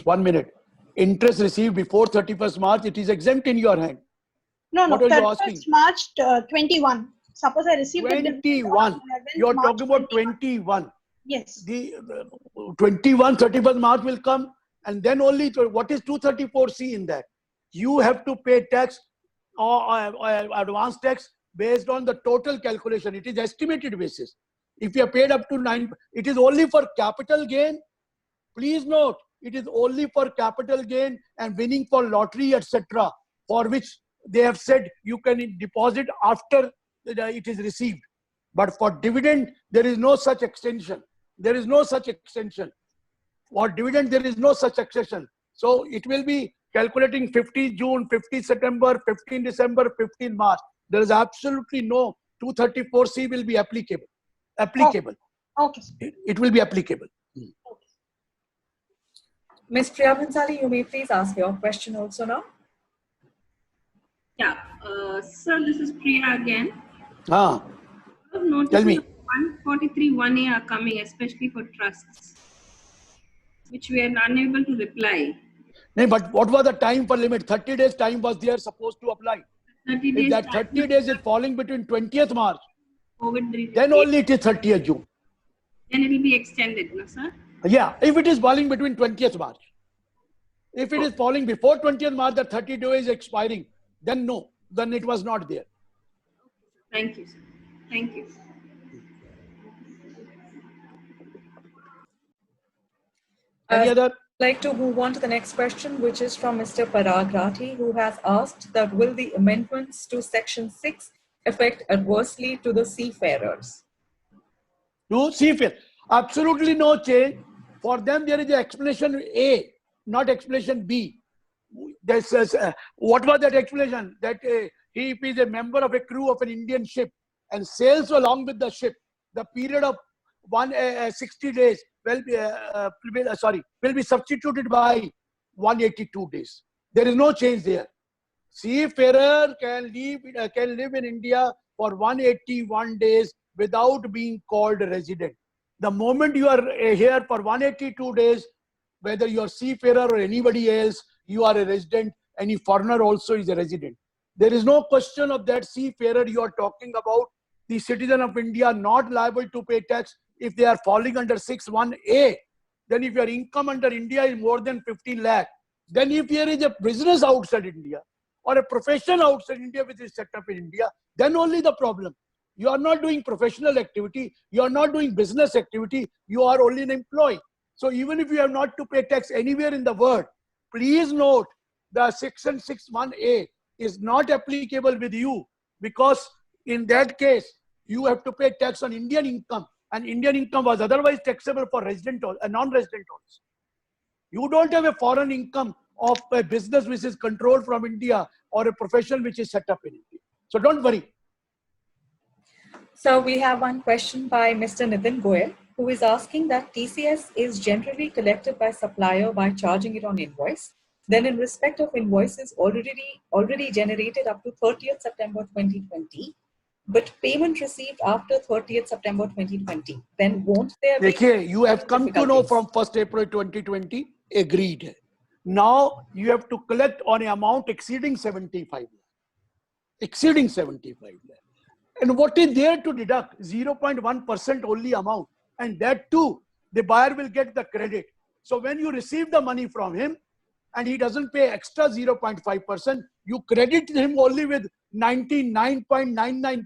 1 minute. Interest received before 31st March, it is exempt in your hand. No, what are you 31st asking? March 21. Suppose I received 21. You are talking about 21. Yes. The 21, 31st March will come, and then only what is 234C in that? You have to pay tax or advance tax based on the total calculation. It is estimated basis. If you are paid up to 9, it is only for capital gain. Please note, it is only for capital gain and winning for lottery, etc., for which they have said you can deposit after it is received. But for dividend, there is no such extension. For dividend, there is no such extension. So it will be calculating 50 June, 50 September, 15 December, 15 March. There is absolutely no 234C will be applicable. Okay. It will be applicable. Ms. Priya Bhansali, you may please ask your question also now. Yeah, sir, this is Priya again. Tell me. 143(1)A are coming, especially for trusts, which we are unable to reply. No, but what was the time for limit? 30 days time was there supposed to apply. 30 days. If that 30 days is falling between 20th March, COVID then only it is 30th June. Then it will be extended, no, sir? Yeah, if it is falling between 20th March. If it is falling before 20th March, the 30 days is expiring, then no, then it was not there. Thank you, sir. Thank you. Any other? I'd like to move on to the next question, which is from Mr. Parag Rathi, who has asked that will the amendments to Section 6 affect adversely to the seafarers? To seafarers, absolutely no change. For them, there is an explanation A, not explanation B. What was that explanation? That he is a member of a crew of an Indian ship and sails along with the ship. The period of 60 days will be substituted by 182 days. There is no change there. Seafarer can live in India for 181 days without being called a resident. The moment you are here for 182 days, whether you are seafarer or anybody else, you are a resident. Any foreigner also is a resident. There is no question of that seafarer you are talking about. The citizen of India not liable to pay tax if they are falling under 6(1)A. Then if your income under India is more than 15 lakh, then if there is a business outside India or a profession outside India which is set up in India, then only the problem. You are not doing professional activity, you are not doing business activity, you are only an employee. So even if you have not to pay tax anywhere in the world, please note the Section 6(1)A is not applicable with you, because in that case, you have to pay tax on Indian income, and Indian income was otherwise taxable for resident or non-resident also. You don't have a foreign income of a business which is controlled from India or a profession which is set up in India. So don't worry. So we have one question by Mr. Nitin Goyal, who is asking that TCS is generally collected by supplier by charging it on invoice. Then in respect of invoices already generated up to 30th September 2020, but payment received after 30th September 2020, then won't there be... Okay, you have come to know from 1st April 2020, agreed. Now you have to collect on an amount exceeding 75 lakh. Exceeding 75 lakh. And what is there to deduct? 0.1% only amount. And that too, the buyer will get the credit. So when you receive the money from him and he doesn't pay extra 0.5%, you credit him only with 99.99%.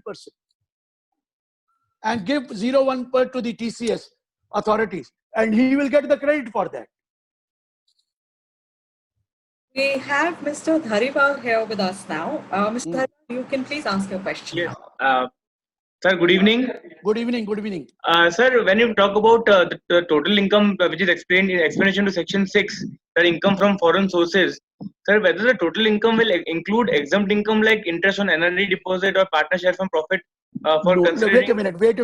and give 0.1 per to the TCS authorities, and he will get the credit for that. We have Mr. Dhariwal here with us now. Mr. Dhariwal, you can please ask your question. Yes. Sir, good evening. Good evening. Good evening. Sir, when you talk about the total income, which is explained in explanation to section 6, the income from foreign sources, sir, whether the total income will include exempt income like interest on NRE deposit or partner share from profit for No, considering... wait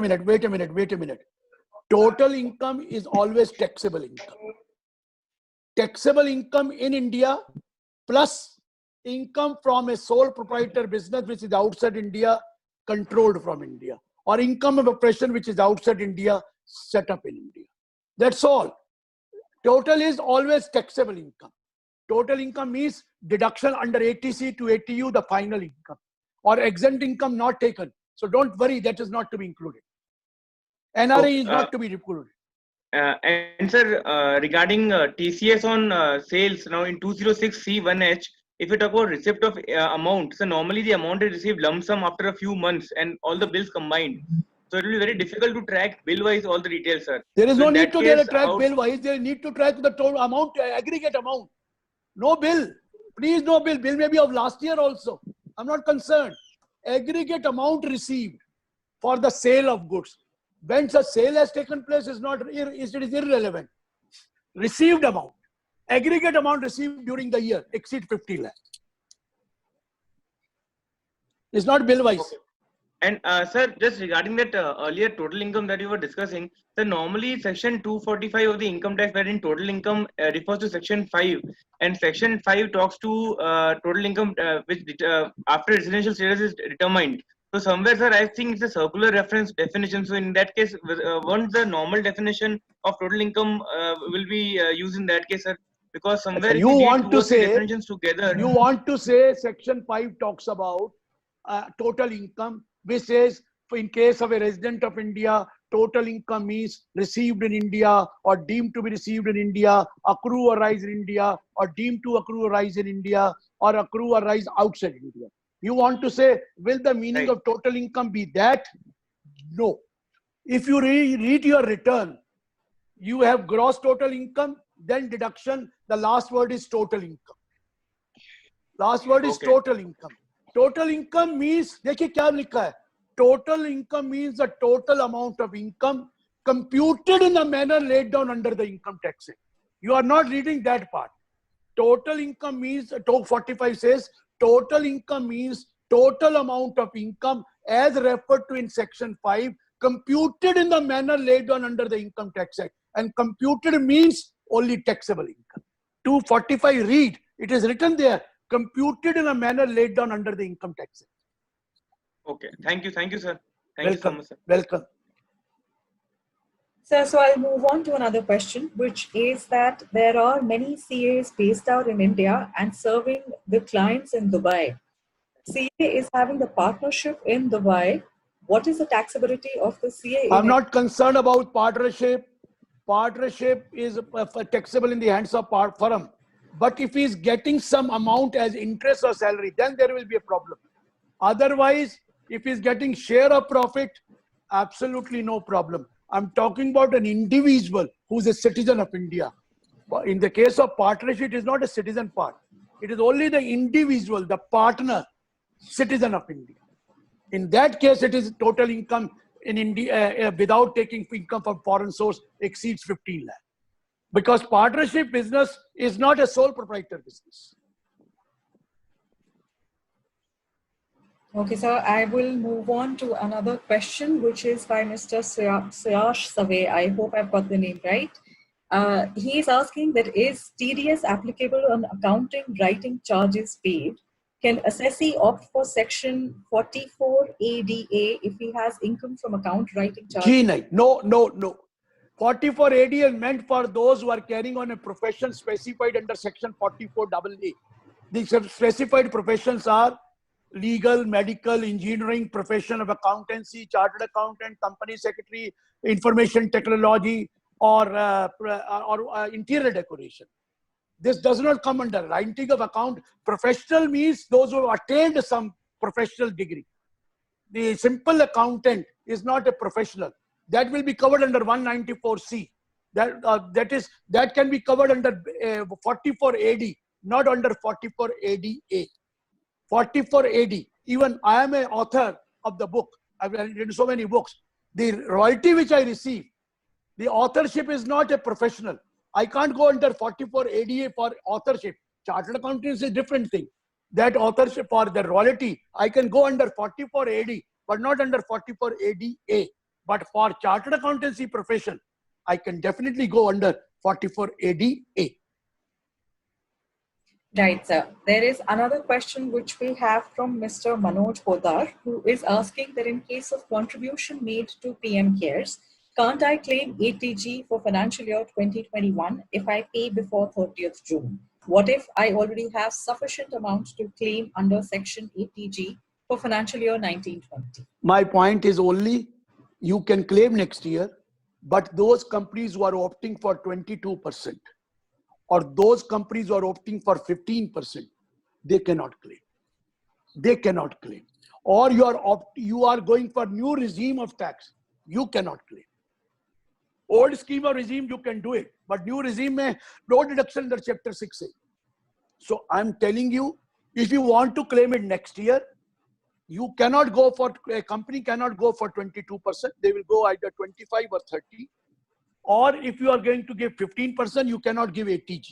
a minute. Total income is always taxable income. Taxable income in India plus income from a sole proprietor business which is outside India, controlled from India, or income of a person which is outside India, set up in India. That's all. Total is always taxable income. Total income means deduction under ATC to ATU, the final income, or exempt income not taken. So don't worry, that is not to be included. NRE is not to be included. And sir, regarding TCS on sales, now in 206C1H, if you talk about receipt of amount, so normally the amount is received lump sum after a few months and all the bills combined. So it will be very difficult to track bill-wise all the details, sir. There is so no need to track bill-wise. They need to track the total amount, aggregate amount. No bill. Please no bill. Bill may be of last year also. I'm not concerned. Aggregate amount received for the sale of goods. When the sale has taken place, it is irrelevant. Received amount. Aggregate amount received during the year exceed 50 lakh. It's not bill-wise. Okay. And sir, just regarding that earlier total income that you were discussing, so normally section 245 of the income tax wherein total income refers to section 5, and section 5 talks to total income which after residential status is determined. So somewhere, sir, I think it's a circular reference definition. So in that case, once the normal definition of total income will be used in that case, sir, because somewhere you want to say definitions together. You want to say section 5 talks about total income, which says in case of a resident of India, total income means received in India or deemed to be received in India, accrue or rise in India, or deemed to accrue or rise in India, or accrue or rise outside India. You want to say, will the meaning of total income be that? No. If you read your return, you have gross total income, then deduction. The last word is total income. Last word is total income. Total income means, देखिए क्या लिखा है? Total income means the total amount of income computed in a manner laid down under the income tax act. You are not reading that part. Total income means, 45 says, total income means total amount of income as referred to in section 5, computed in the manner laid down under the income tax act. And computed means only taxable income. 245 read, it is written there, computed in a manner laid down under the income tax act. Okay, thank you, sir. Thank you so much, sir. Welcome. Sir, so I'll move on to another question, which is that there are many CAs based out in India and serving the clients in Dubai. CA is having the partnership in Dubai. What is the taxability of the CA? I'm not concerned about partnership. Partnership is taxable in the hands of firm. But if he's getting some amount as interest or salary, then there will be a problem. Otherwise, if he's getting share of profit, absolutely no problem. I'm talking about an individual who's a citizen of India. In the case of partnership, it is not a citizen part. It is only the individual, the partner, citizen of India. In that case, it is total income in India without taking income from foreign source exceeds 15 lakh. Because partnership business is not a sole proprietor business. Okay, sir, I will move on to another question, which is by Mr. Sayash Save. I hope I've got the name right. He is asking that is TDS applicable on accounting writing charges paid? Can assessee opt for section 44 ADA if he has income from account writing charges? No. 44 ADA is meant for those who are carrying on a profession specified under section 44 AA. The specified professions are legal, medical, engineering, profession of accountancy, chartered accountant, company secretary, information technology, or interior decoration. This does not come under writing of account. Professional means those who have attained some professional degree. The simple accountant is not a professional. That will be covered under 194C. That can be covered under 44 AD, not under 44 ADA. 44 AD. Even I am an author of the book. I've written so many books. The royalty which I receive, the authorship is not a professional. I can't go under 44 ADA for authorship. Chartered accountant is a different thing. That authorship for the royalty, I can go under 44 AD, but not under 44 ADA. But for chartered accountancy profession, I can definitely go under 44 ADA. Right, sir. There is another question which we have from Mr. Manoj Podar, who is asking that in case of contribution made to PM CARES, can't I claim ATG for financial year 2021 if I pay before 30th June? What if I already have sufficient amount to claim under Section ATG for financial year 1920? My point is only you can claim next year, but those companies who are opting for 22% or those companies who are opting for 15%, they cannot claim. They cannot claim. Or you are going for new regime of tax, you cannot claim. Old scheme or regime, you can do it, but new regime may no deduction under Chapter 6A. So I'm telling you, if you want to claim it next year, you cannot go for, a company cannot go for 22%. They will go either 25 or 30. Or if you are going to give 15%, you cannot give ATG.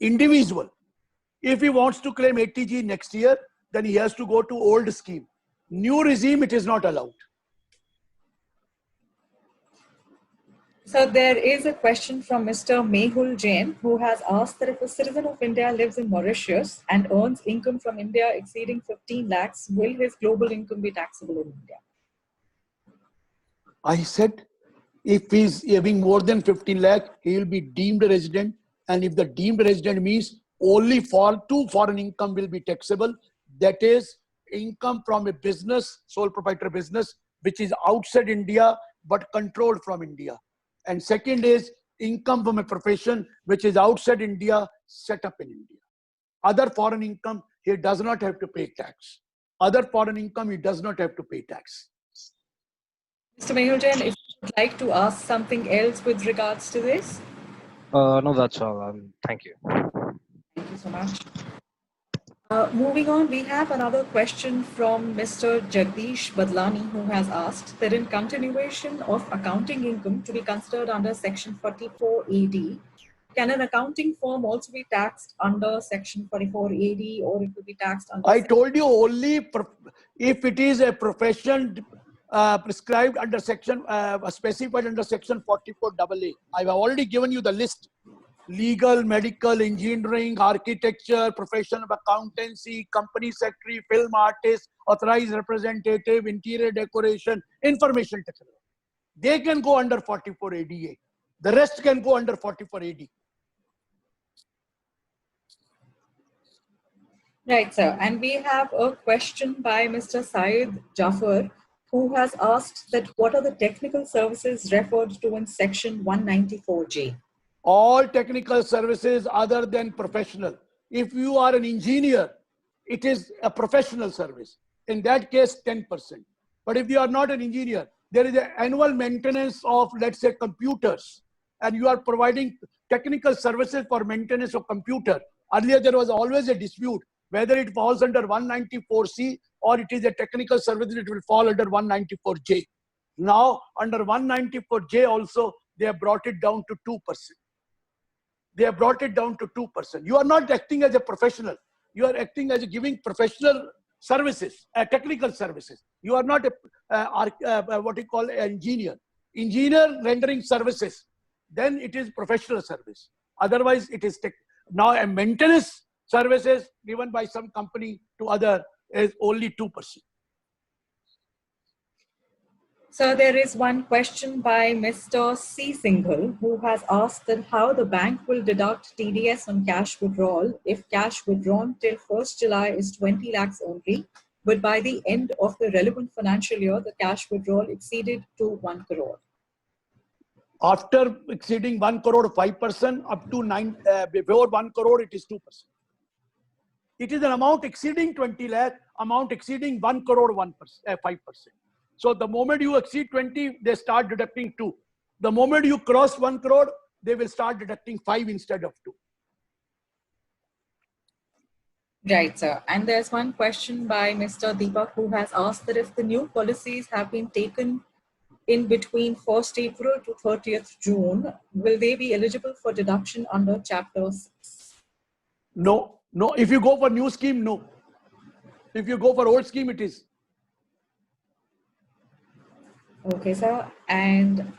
Individual, if he wants to claim ATG next year, then he has to go to old scheme. New regime, it is not allowed. So there is a question from Mr. Mehul Jain, who has asked that if a citizen of India lives in Mauritius and earns income from India exceeding 15 lakhs, will his global income be taxable in India? I said, if he's having more than 15 lakh, he will be deemed a resident. And if the deemed resident means only for two foreign income will be taxable, that is income from a business, sole proprietor business, which is outside India, but controlled from India. And second is income from a profession, which is outside India, set up in India. Other foreign income, he does not have to pay tax. Other foreign income, he does not have to pay tax. Mr. Mehul Jain, if you would like to ask something else with regards to this? No, that's all. Thank you. Thank you so much. Moving on, we have another question from Mr. Jagdish Badlani, who has asked that in continuation of accounting income to be considered under Section 44 AD, can an accounting firm also be taxed under Section 44 AD, or it will be taxed under? I told you only if it is a profession prescribed under section, specified under Section 44 AA. I've already given you the list. Legal, medical, engineering, architecture, profession of accountancy, company secretary, film artist, authorized representative, interior decoration, information technology. They can go under 44 ADA. The rest can go under 44 AD. Right, sir. And we have a question by Mr. Syed Jafar, who has asked that what are the technical services referred to in Section 194J? All technical services other than professional. If you are an engineer, it is a professional service. In that case, 10%. But if you are not an engineer, there is an annual maintenance of, let's say, computers, and you are providing technical services for maintenance of computer. Earlier, there was always a dispute whether it falls under 194C or it is a technical service, it will fall under 194J. Now, under 194J also, they have brought it down to 2%. They have brought it down to 2%. You are not acting as a professional. You are acting as giving professional services, technical services. You are not what you call an engineer. Engineer rendering services, then it is professional service. Otherwise, it is now a maintenance services given by some company to other is only 2%. So there is one question by Mr. C. Singhal, who has asked that how the bank will deduct TDS on cash withdrawal if cash withdrawn till 1st July is 20 lakhs only, but by the end of the relevant financial year, the cash withdrawal exceeded to 1 crore. After exceeding 1 crore, 5%, up to 9, before 1 crore, it is 2%. It is an amount exceeding 20 lakh, amount exceeding 1 crore, 5%. So the moment you exceed 20, they start deducting 2. The moment you cross 1 crore, they will start deducting 5 instead of 2. Right, sir. And there's one question by Mr. Deepak who has asked that if the new policies have been taken in between 1st April to 30th June, will they be eligible for deduction under Chapter 6? No, no. If you go for new scheme, no. If you go for old scheme, it is. Okay, sir. And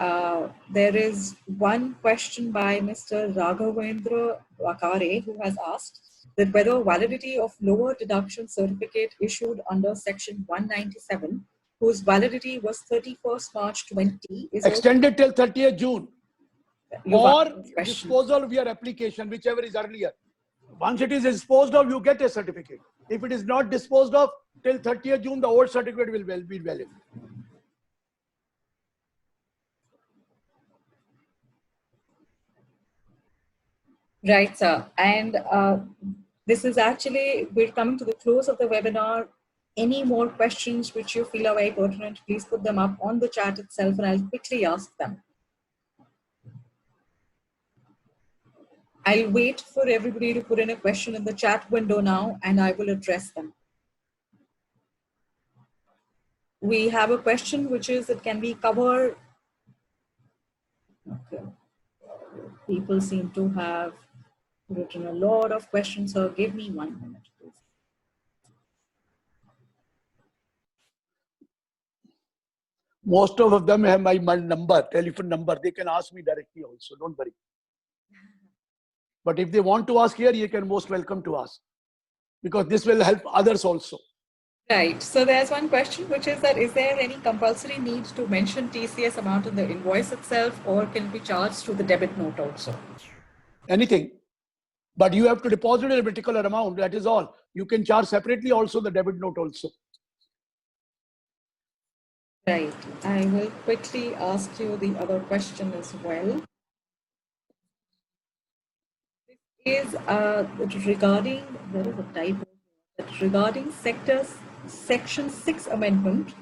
there is one question by Mr. Raghavendra Vakare who has asked that whether validity of lower deduction certificate issued under Section 197, whose validity was 31st March 20, is extended till 30th June, or disposal of your application, whichever is earlier. Once it is disposed of, you get a certificate. If it is not disposed of till 30th June, the old certificate will be valid. Right, sir. And this is actually, we're coming to the close of the webinar. Any more questions which you feel are very pertinent, please put them up on the chat itself and I'll quickly ask them. I'll wait for everybody to put in a question in the chat window now and I will address them. We have a question which is that can we cover, okay. People seem to have written a lot of questions, so give me 1 minute, please. Most of them have my number, telephone number. They can ask me directly also, don't worry. But if they want to ask here, you can most welcome to ask, because this will help others also. Right. So there's one question, which is that is there any compulsory need to mention TCS amount in the invoice itself, or can it be charged through the debit note also? Anything. But you have to deposit a particular amount, that is all. You can charge separately also the debit note also. Right. I will quickly ask you the other question as well. This is regarding, there is a typo, regarding Section 6 amendment.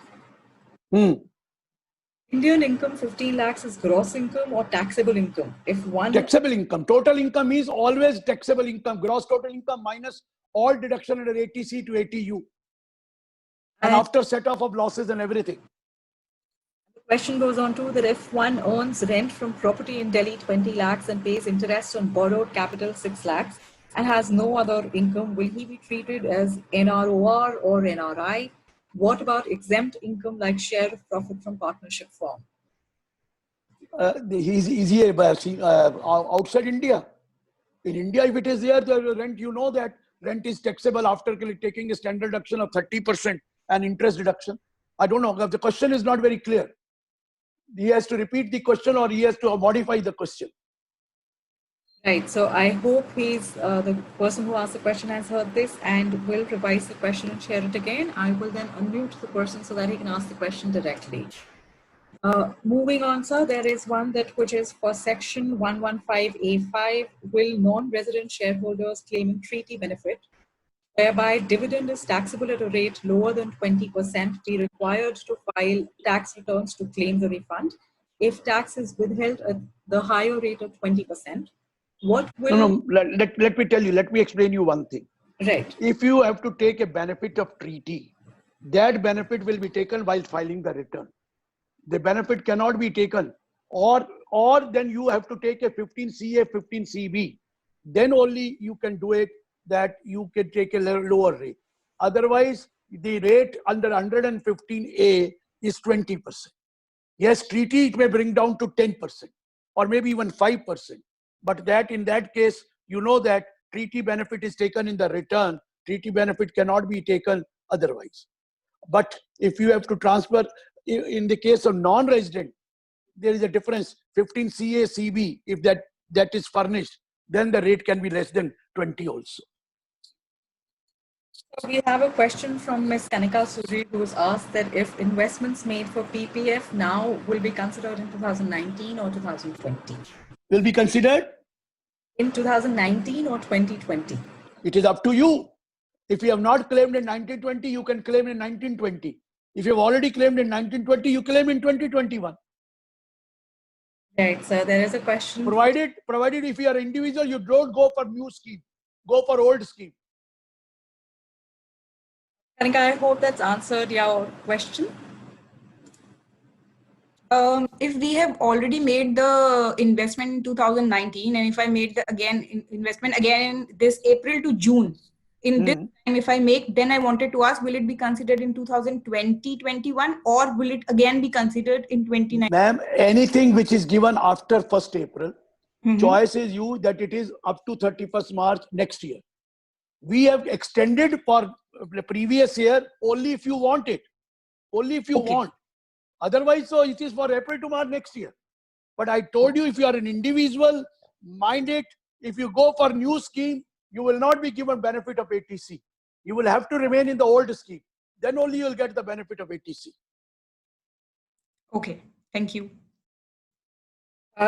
Indian income 15 lakhs is gross income or taxable income? If one taxable income, total income is always taxable income, gross total income minus all deduction under 80C to 80U. And after set off of losses and everything. The question goes on to that if one earns rent from property in Delhi 20 lakhs and pays interest on borrowed capital 6 lakhs and has no other income, will he be treated as NROR or NRI? What about exempt income like share of profit from partnership firm? He's easier outside India. In India, if it is there, the rent, you know that rent is taxable after taking a standard deduction of 30% and interest deduction. I don't know, the question is not very clear. He has to repeat the question or he has to modify the question. Right, so I hope the person who asked the question has heard this and will revise the question and share it again. I will then unmute the person so that he can ask the question directly. Moving on, sir, there is one which is for Section 115A5, will non-resident shareholders claiming treaty benefit, whereby dividend is taxable at a rate lower than 20%, be required to file tax returns to claim the refund if tax is withheld at the higher rate of 20%. What will... No, let me tell you, let me explain you one thing. Right. If you have to take a benefit of treaty, that benefit will be taken while filing the return. The benefit cannot be taken, or then you have to take a 15CA, 15CB. Then only you can do it, that you can take a lower rate. Otherwise, the rate under 115A is 20%. Yes, treaty, it may bring down to 10% or maybe even 5%. But in that case, you know that treaty benefit is taken in the return. Treaty benefit cannot be taken otherwise. But if you have to transfer, in the case of non-resident, there is a difference, 15CA, CB, if that is furnished, then the rate can be less than 20 also. So we have a question from Ms. Kanika Suri, who has asked that if investments made for PPF now will be considered in 2019 or 2020. Will be considered? In 2019 or 2020. It is up to you. If you have not claimed in 1920, you can claim in 1920. If you've already claimed in 1920, you claim in 2021. Right, sir. There is a question. Provided if you are individual, you don't go for new scheme. Go for old scheme. Kanika, I hope that's answered your question. If we have already made the investment in 2019, and if I made the investment again this April to June, in this time, if I make, then I wanted to ask, will it be considered in 2020-21, or will it again be considered in 2019? Ma'am, anything which is given after 1st April, choice is you that it is up to 31st March next year. We have extended for the previous year only if you want it. Only if you want. Otherwise, so it is for April to March next year. But I told you, if you are an individual, mind it. If you go for new scheme, you will not be given benefit of ATC. You will have to remain in the old scheme. Then only you will get the benefit of ATC. Okay, thank you.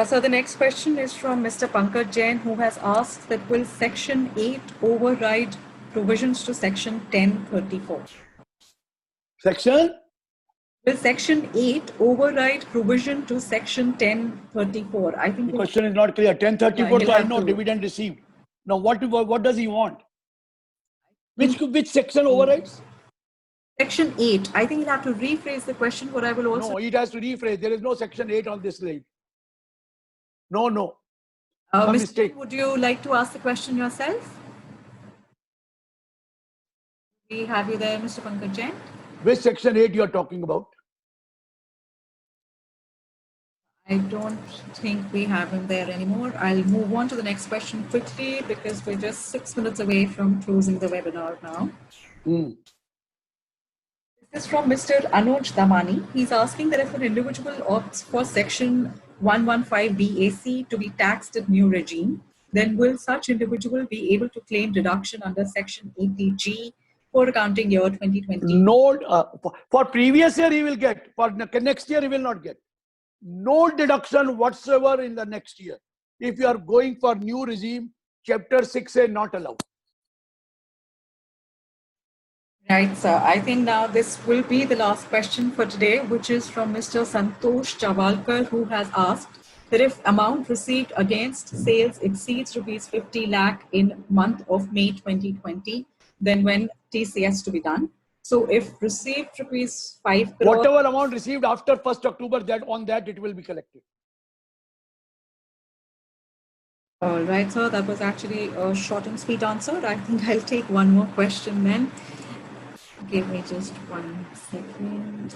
So the next question is from Mr. Pankaj Jain, who has asked that will Section 8 override provisions to Section 1034? Section? Will Section 8 override provision to Section 1034? I think the question is not clear. 1034, so I know dividend received. Now, what does he want? Which section overrides? Section 8. I think you'll have to rephrase the question, but I will also... No, it has to rephrase. There is no Section 8 on this slide. No. Mr. Would you like to ask the question yourself? We have you there, Mr. Pankaj Jain. Which Section 8 you are talking about? I don't think we have him there anymore. I'll move on to the next question quickly because we're just 6 minutes away from closing the webinar now. This is from Mr. Anuj Damani. He's asking that if an individual opts for Section 115 BAC to be taxed at new regime, then will such individual be able to claim deduction under Section 80G for accounting year 2020? No, for previous year he will get. For next year he will not get. No deduction whatsoever in the next year. If you are going for new regime, Chapter 6A not allowed. Right, sir. I think now this will be the last question for today, which is from Mr. Santosh Chavalkar, who has asked that if amount received against sales exceeds rupees 50 lakh in month of May 2020, then when TCS to be done? So if received rupees 5 crore... Whatever amount received after 1st October, on that it will be collected. All right, sir. That was actually a short and sweet answer. I think I'll take one more question then. Give me just 1 second.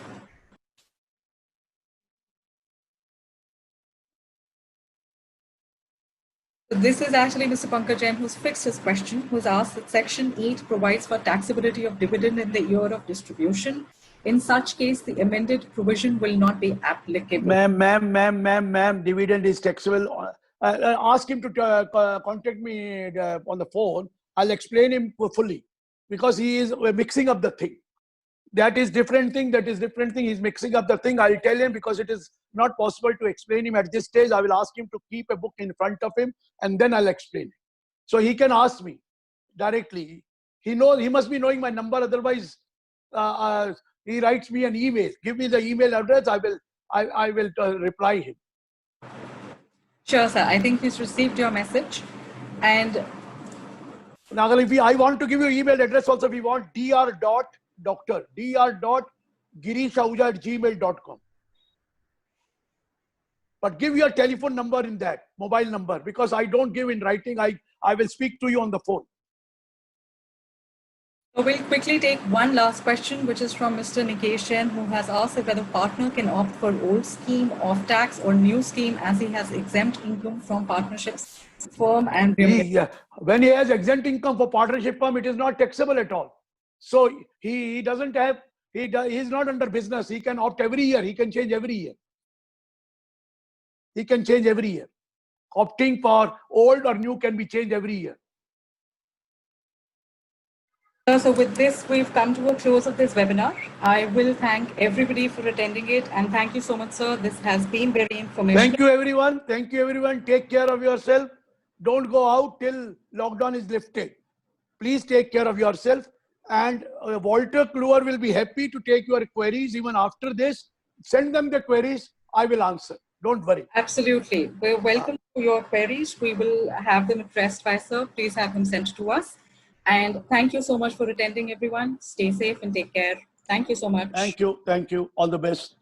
This is actually Mr. Pankaj Jain who's fixed his question, who's asked that Section 8 provides for taxability of dividend in the year of distribution. In such case, the amended provision will not be applicable. Ma'am, dividend is taxable. Ask him to contact me on the phone. I'll explain him fully because he is mixing up the thing. That is different thing. He's mixing up the thing. I'll tell him because it is not possible to explain him at this stage. I will ask him to keep a book in front of him and then I'll explain it. So he can ask me directly. He must be knowing my number. Otherwise, he writes me an email. Give me the email address. I will reply him. Sure, sir. I think he's received your message. And now, if I want to give you email address also, we want dr.girisahuja@gmail.com. But give your telephone number in that, mobile number, because I don't give in writing. I will speak to you on the phone. So we'll quickly take one last question, which is from Mr. Nikesh Jain, who has asked if whether partner can opt for old scheme of tax or new scheme as he has exempt income from partnerships firm and when he has exempt income for partnership firm, it is not taxable at all. So he doesn't have, he is not under business. He can opt every year. He can change every year. Opting for old or new can be changed every year. So with this, we've come to a close of this webinar. I will thank everybody for attending it. And thank you so much, sir. This has been very informational. Thank you, everyone. Take care of yourself. Don't go out till lockdown is lifted. Please take care of yourself And Walter Kluwer will be happy to take your queries even after this. Send them the queries. I will answer. Don't worry. Absolutely. We're welcome to your queries. We will have them addressed by sir. Please have them sent to us. And thank you so much for attending, everyone. Stay safe and take care. Thank you so much. Thank you. Thank you. All the best.